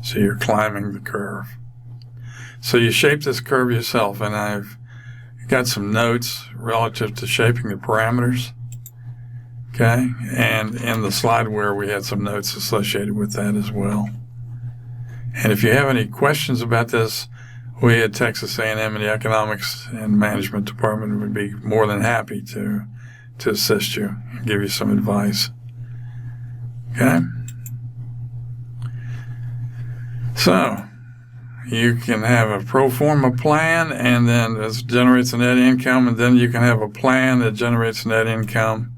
[SPEAKER 1] So you're climbing the curve. So you shape this curve yourself, and I've got some notes relative to shaping the parameters. Okay, and in the slide where we had some notes associated with that as well. And if you have any questions about this, we at Texas A&M in the Economics and Management Department would be more than happy to assist you and give you some advice. Okay? So, you can have a pro forma plan, and then it generates a net income, and then you can have a plan that generates net income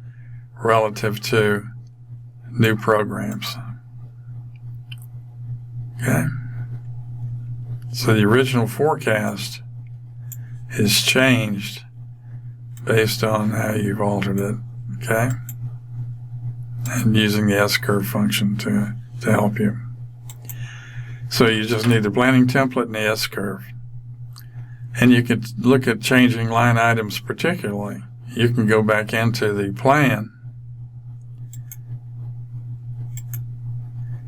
[SPEAKER 1] relative to new programs. Okay? So the original forecast is changed based on how you've altered it, okay? And using the S-curve function to help you. So you just need the planning template and the S-curve. And you could look at changing line items particularly. You can go back into the plan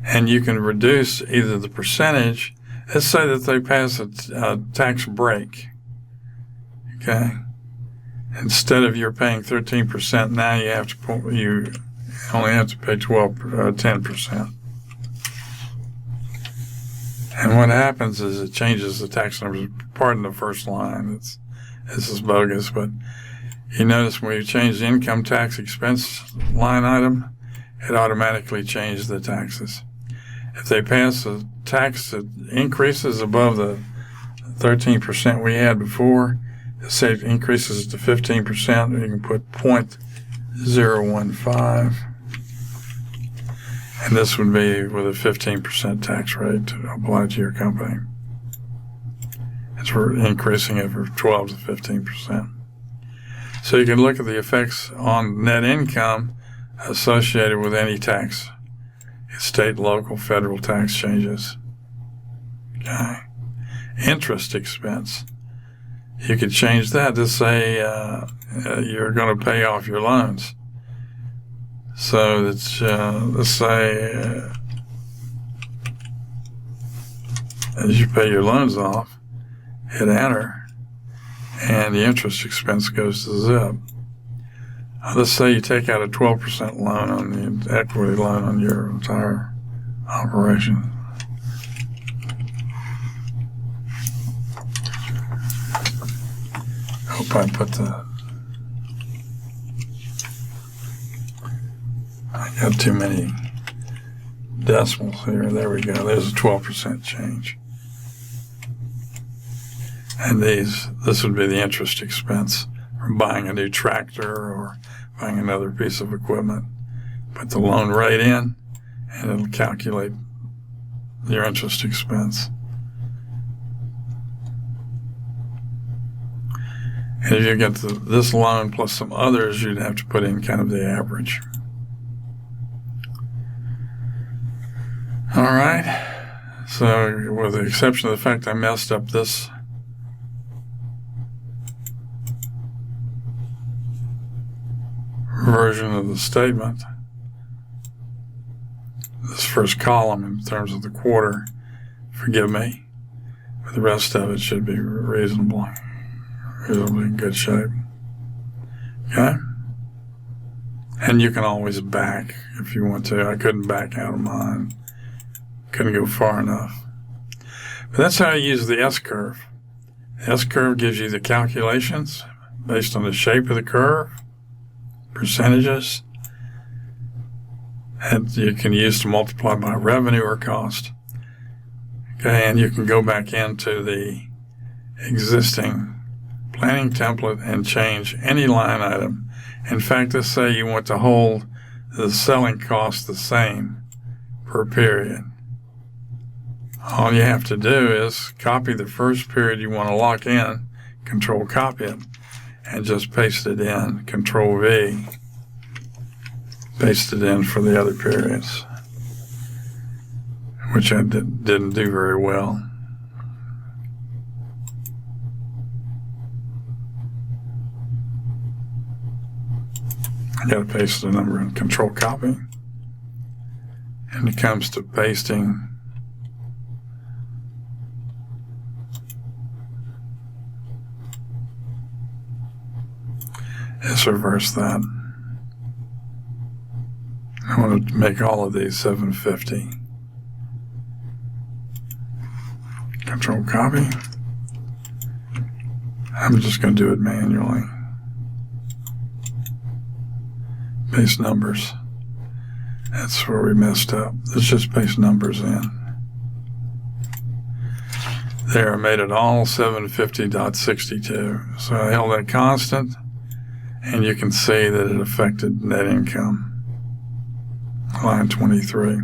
[SPEAKER 1] and you can reduce either the percentage. Let's say that they pass a tax break, okay? Instead of you're paying 13%, now you only have to pay 10%. And what happens is it changes the tax numbers. Pardon the first line, this is bogus, but you notice when you change the income tax expense line item, it automatically changes the taxes. If they pass a tax that increases above the 13% we had before, say it increases to 15%, you can put 0.015, and this would be with a 15% tax rate applied to your company. It's increasing it from 12 to 15%. So you can look at the effects on net income associated with any tax. State, local, federal tax changes. Okay. Interest expense. You could change that to say you're going to pay off your loans. So that's, let's say as you pay your loans off, hit enter, and the interest expense goes to zip. Let's say you take out a 12% loan on the equity loan on your entire operation. I hope I got too many decimals here. There we go. There's a 12% change. And this would be the interest expense from buying a new tractor or buying another piece of equipment. Put the loan rate in, and it'll calculate your interest expense. And if you get this loan plus some others, you'd have to put in kind of the average. All right. So with the exception of the fact I messed up this version of the statement, this first column in terms of the quarter, forgive me, but the rest of it should be reasonably in good shape. Okay? And you can always back if you want to. I couldn't back out of mine. Couldn't go far enough. But that's how you use the S-curve. The S-curve gives you the calculations based on the shape of the curve, percentages, and you can use to multiply by revenue or cost. Okay, and you can go back into the existing planning template and change any line item. In fact, let's say you want to hold the selling cost the same per period. All you have to do is copy the first period you want to lock in, Control Copy it, and just paste it in, Control V, paste it in for the other periods, which I didn't do very well. I got to paste the number in, Control Copy, And it comes to pasting, let's reverse that. I want to make all of these 750. Control copy. I'm just going to do it manually. Paste numbers. That's where we messed up. Let's just paste numbers in. There, I made it all 750.62. So I held that constant, and you can see that it affected net income. Line 23.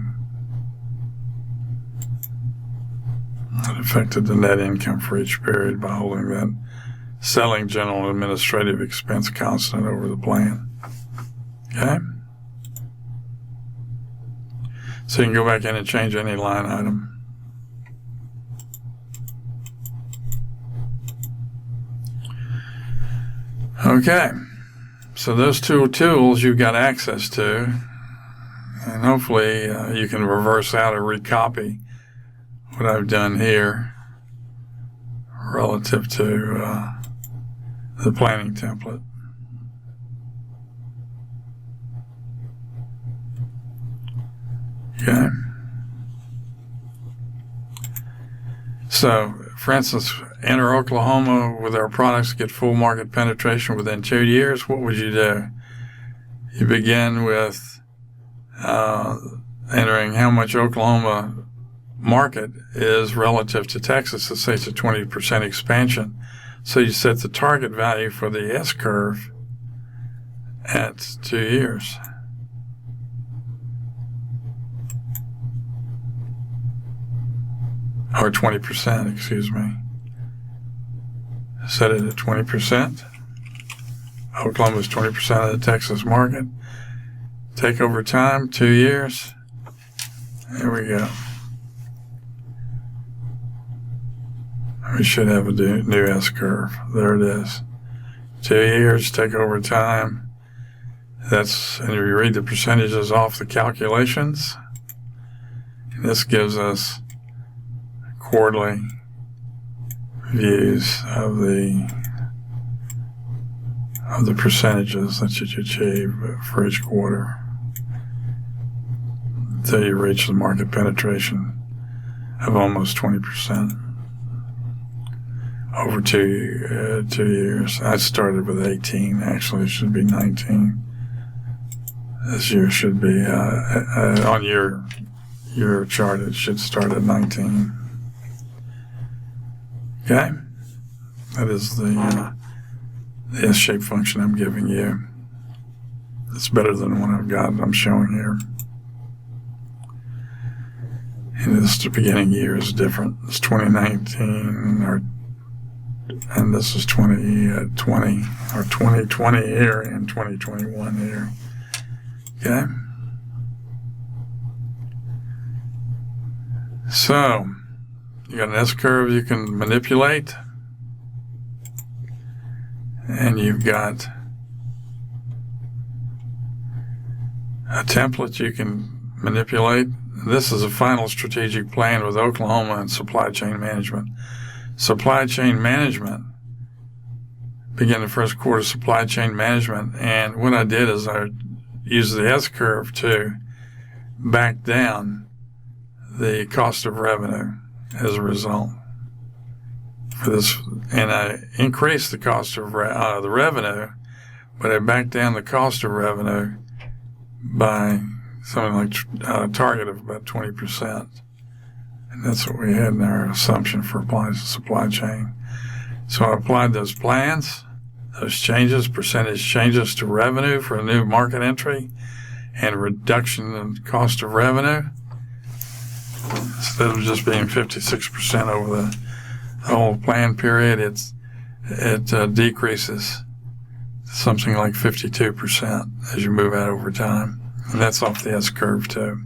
[SPEAKER 1] It affected the net income for each period by holding that selling general and administrative expense constant over the plan. Okay? So you can go back in and change any line item. Okay. So those two tools you've got access to, and hopefully you can reverse out or recopy what I've done here relative to the planning template. Okay. So, for instance, enter Oklahoma with our products, get full market penetration within 2 years. What would you do? You begin with entering how much Oklahoma market is relative to Texas. Let's say it's a 20% expansion. So you set the target value for the S-curve at 2 years. Or 20%, excuse me. Set it at 20%. Oklahoma is 20% of the Texas market. Take over time, 2 years. There we go. We should have a new S-curve. There it is. 2 years, take over time. That's, and you read the percentages off the calculations. And this gives us quarterly views of the percentages that you achieve for each quarter until you reach the market penetration of almost 20% over 2 years. I started with 18. Actually, it should be 19. This year should be on your chart. It should start at 19. Okay, that is the S-shaped function I'm giving you. It's better than the one I'm showing here. And this the beginning year is different. It's 2019, and this is 2020 or 2020 here and 2021 here. Okay. So you got an S-curve you can manipulate, and you've got a template you can manipulate. This is a final strategic plan with Oklahoma and supply chain management. Supply chain management, begin the first quarter supply chain management, and what I did is I used the S-curve to back down the cost of revenue as a result for this, and I increased the cost of the revenue, but I backed down the cost of revenue by something like a target of about 20%. And that's what we had in our assumption for applying to supply chain. So I applied those plans, those changes, percentage changes to revenue for a new market entry, and reduction in cost of revenue. Instead of just being 56% over the whole plan period, it decreases to something like 52% as you move out over time. And that's off the S-curve too.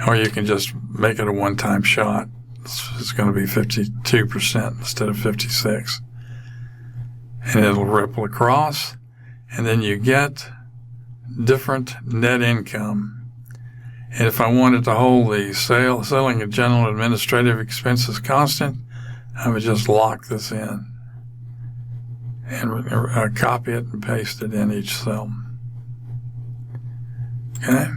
[SPEAKER 1] Or you can just make it a one-time shot. It's going to be 52% instead of 56%. And it'll ripple across, and then you get different net income And if I wanted to hold the selling and general administrative expenses constant, I would just lock this in and copy it and paste it in each cell. Okay?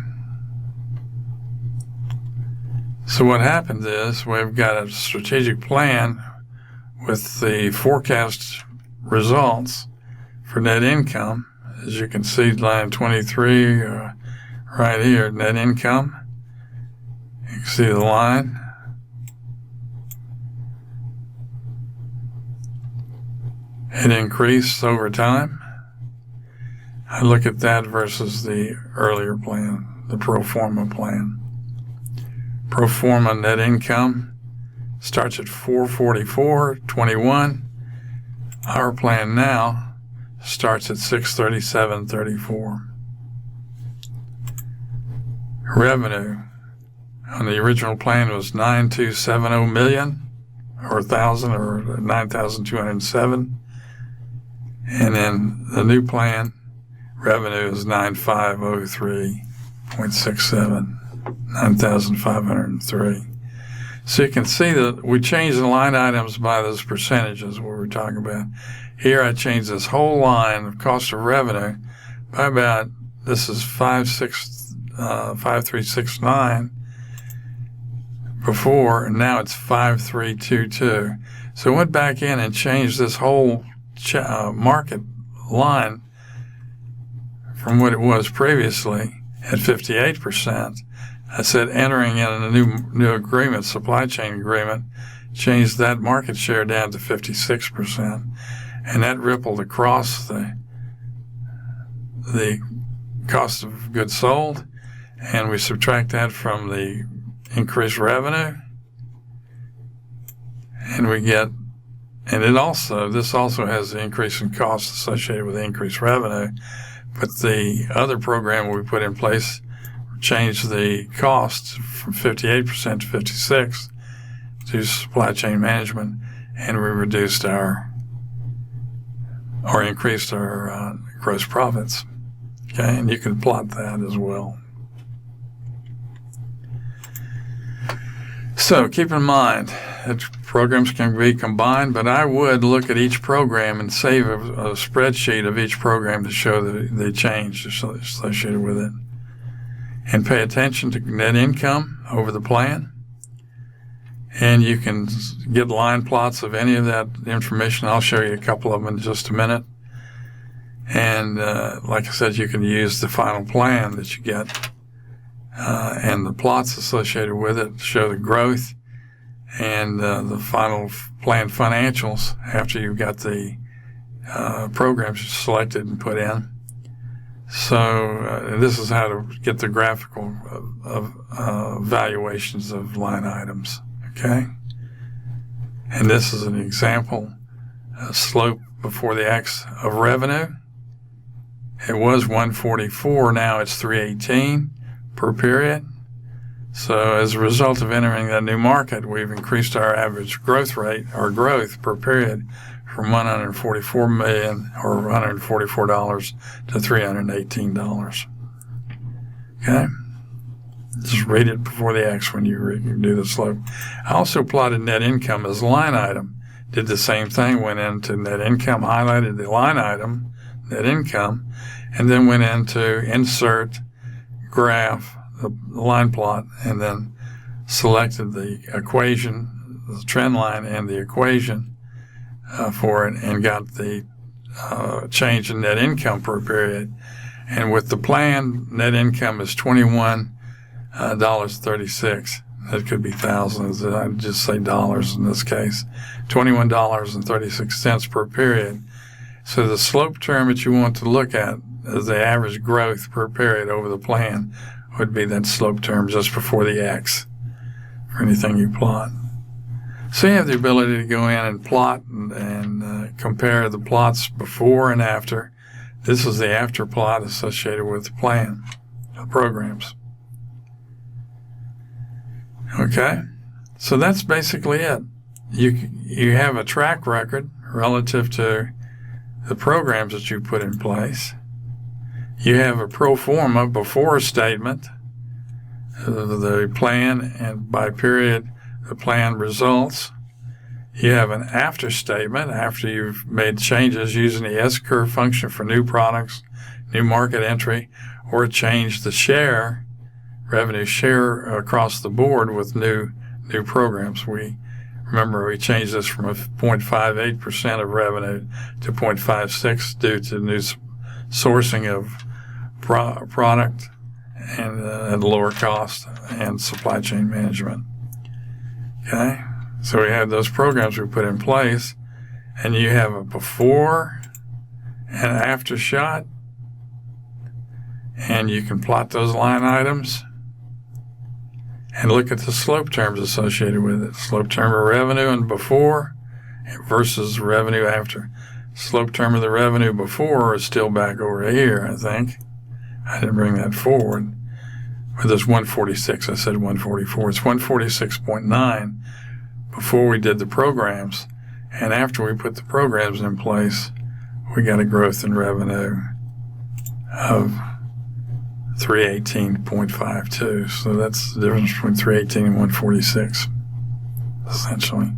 [SPEAKER 1] So what happens is we've got a strategic plan with the forecast results for net income. As you can see, line 23 right here, net income. You can see the line. It increased over time. I look at that versus the earlier plan, the pro forma plan. Pro forma net income starts at 444.21. Our plan now starts at 637.34. Revenue on the original plan was 9,270 million, or 1,000, or 9,207. And in the new plan, revenue is 9,503.67, 9,503. So you can see that we changed the line items by those percentages what we're talking about. Here I changed this whole line of cost of revenue by about, this is 5369 before, and now it's 5322. So I went back in and changed this whole market line from what it was previously at 58%. I said entering in a new agreement, supply chain agreement, changed that market share down to 56%. And that rippled across the cost of goods sold, and we subtract that from the increased revenue, and we get, and this also has the increase in costs associated with the increased revenue, but the other program we put in place changed the costs from 58% to 56% to supply chain management, and we reduced increased our gross profits. Okay, and you can plot that as well. So keep in mind that programs can be combined, but I would look at each program and save a spreadsheet of each program to show the change associated with it. And pay attention to net income over the plan. And you can get line plots of any of that information. I'll show you a couple of them in just a minute. And like I said, you can use the final plan that you get and the plots associated with it to show the growth and the final plan financials after you've got the programs selected and put in. So this is how to get the graphical valuations of line items, okay? And this is an example, slope before the X of revenue. It was 144, now it's 318 per period. So as a result of entering that new market, we've increased our average growth rate, or growth per period, from $144 million, or $144 to $318. Okay? Just read it before the X when you do the slope. I also plotted net income as a line item. Did the same thing, went into net income, highlighted the line item, net income, and then went into insert, graph, the line plot, and then selected the equation, the trend line and the equation for it, and got the change in net income per period. And with the plan, net income is $21.36. That could be thousands. I'd just say dollars in this case. $21.36 per period. So the slope term that you want to look at as the average growth per period over the plan would be that slope term just before the X for anything you plot. So you have the ability to go in and plot and compare the plots before and after. This is the after plot associated with the plan, the programs. Okay, so that's basically it. You have a track record relative to the programs that you put in place. You have a pro forma before statement the plan, and by period, the plan results. You have an after statement after you've made changes using the S-curve function for new products, new market entry, or change the revenue share across the board with new programs. Remember, we changed this from a 0.58% of revenue to 0.56 due to new sourcing of product and at lower cost and supply chain management. Okay, so we have those programs we put in place, and you have a before and after shot, and you can plot those line items and look at the slope terms associated with it. Slope term of revenue and before versus revenue after. Slope term of the revenue before is still back over here, I think. I didn't bring that forward. But there's 146. I said 144. It's 146.9 before we did the programs. And after we put the programs in place, we got a growth in revenue of 318.52. So that's the difference between 318 and 146, essentially,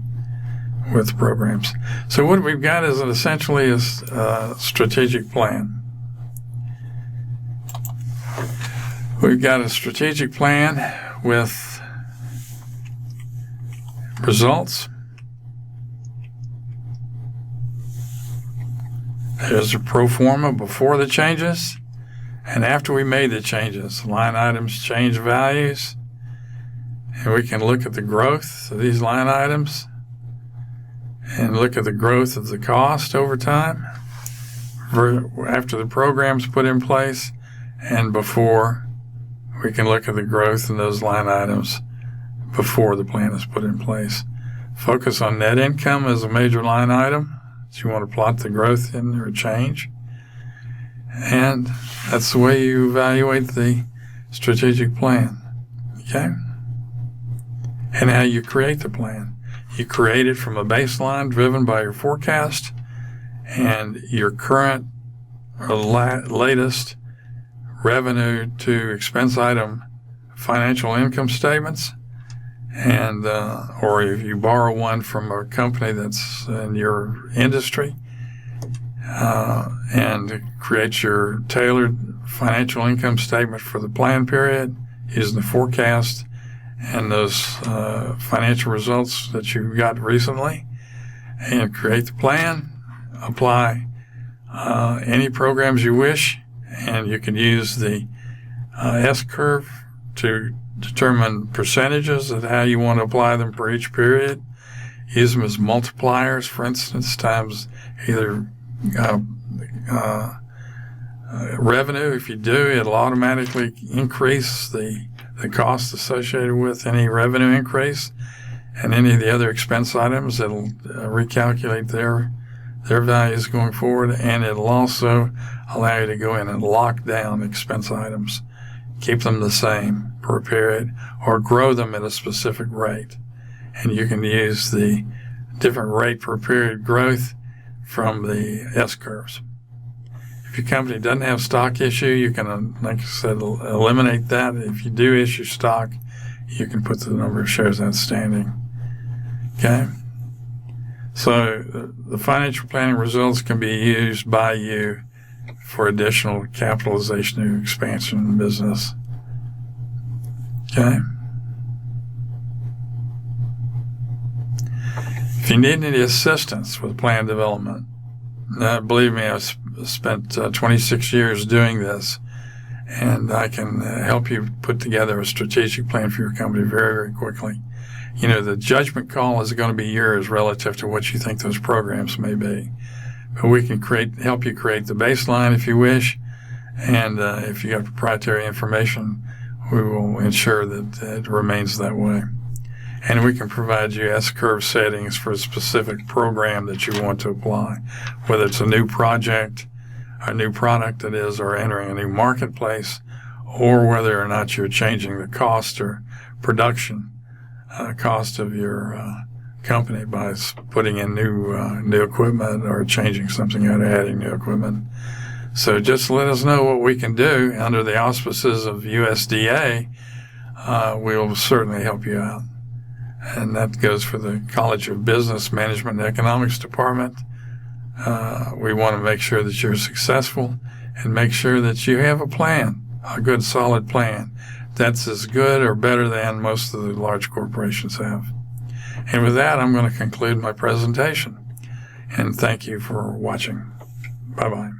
[SPEAKER 1] with the programs. So what we've got is essentially a strategic plan. We've got a strategic plan with results. There's a pro forma before the changes and after we made the changes. Line items change values, and we can look at the growth of these line items and look at the growth of the cost over time after the program's put in place, and before we can look at the growth in those line items before the plan is put in place. Focus on net income as a major line item. So you want to plot the growth in or change. And that's the way you evaluate the strategic plan. Okay? And how you create the plan. You create it from a baseline driven by your forecast and your current or latest revenue to expense item financial income statements, and or if you borrow one from a company that's in your industry, and create your tailored financial income statement for the plan period using the forecast and those financial results that you got recently, and create the plan, apply any programs you wish, and you can use the S-curve to determine percentages of how you want to apply them for each period. Use them as multipliers, for instance, times either revenue. If you do, it'll automatically increase the cost associated with any revenue increase, and any of the other expense items, it'll recalculate their values going forward, and it'll also allow you to go in and lock down expense items, keep them the same per period, or grow them at a specific rate. And you can use the different rate per period growth from the S-curves. If your company doesn't have stock issue, you can, like I said, eliminate that. If you do issue stock, you can put the number of shares outstanding. Okay? So the financial planning results can be used by you for additional capitalization and expansion in business. Okay? If you need any assistance with plan development, believe me, I've spent 26 years doing this, and I can help you put together a strategic plan for your company very, very quickly. You know, the judgment call is going to be yours relative to what you think those programs may be. But we can help you create the baseline if you wish, and if you have proprietary information, we will ensure that it remains that way. And we can provide you S-curve settings for a specific program that you want to apply, whether it's a new project, a new product that is, or entering a new marketplace, or whether or not you're changing the cost or production cost of your company by putting in new equipment or changing something out, adding new equipment. So just let us know what we can do under the auspices of USDA. we will certainly help you out. And that goes for the College of Business Management and Economics Department. We want to make sure that you're successful and make sure that you have a plan, a good, solid plan that's as good or better than most of the large corporations have. And with that, I'm going to conclude my presentation. And thank you for watching. Bye-bye.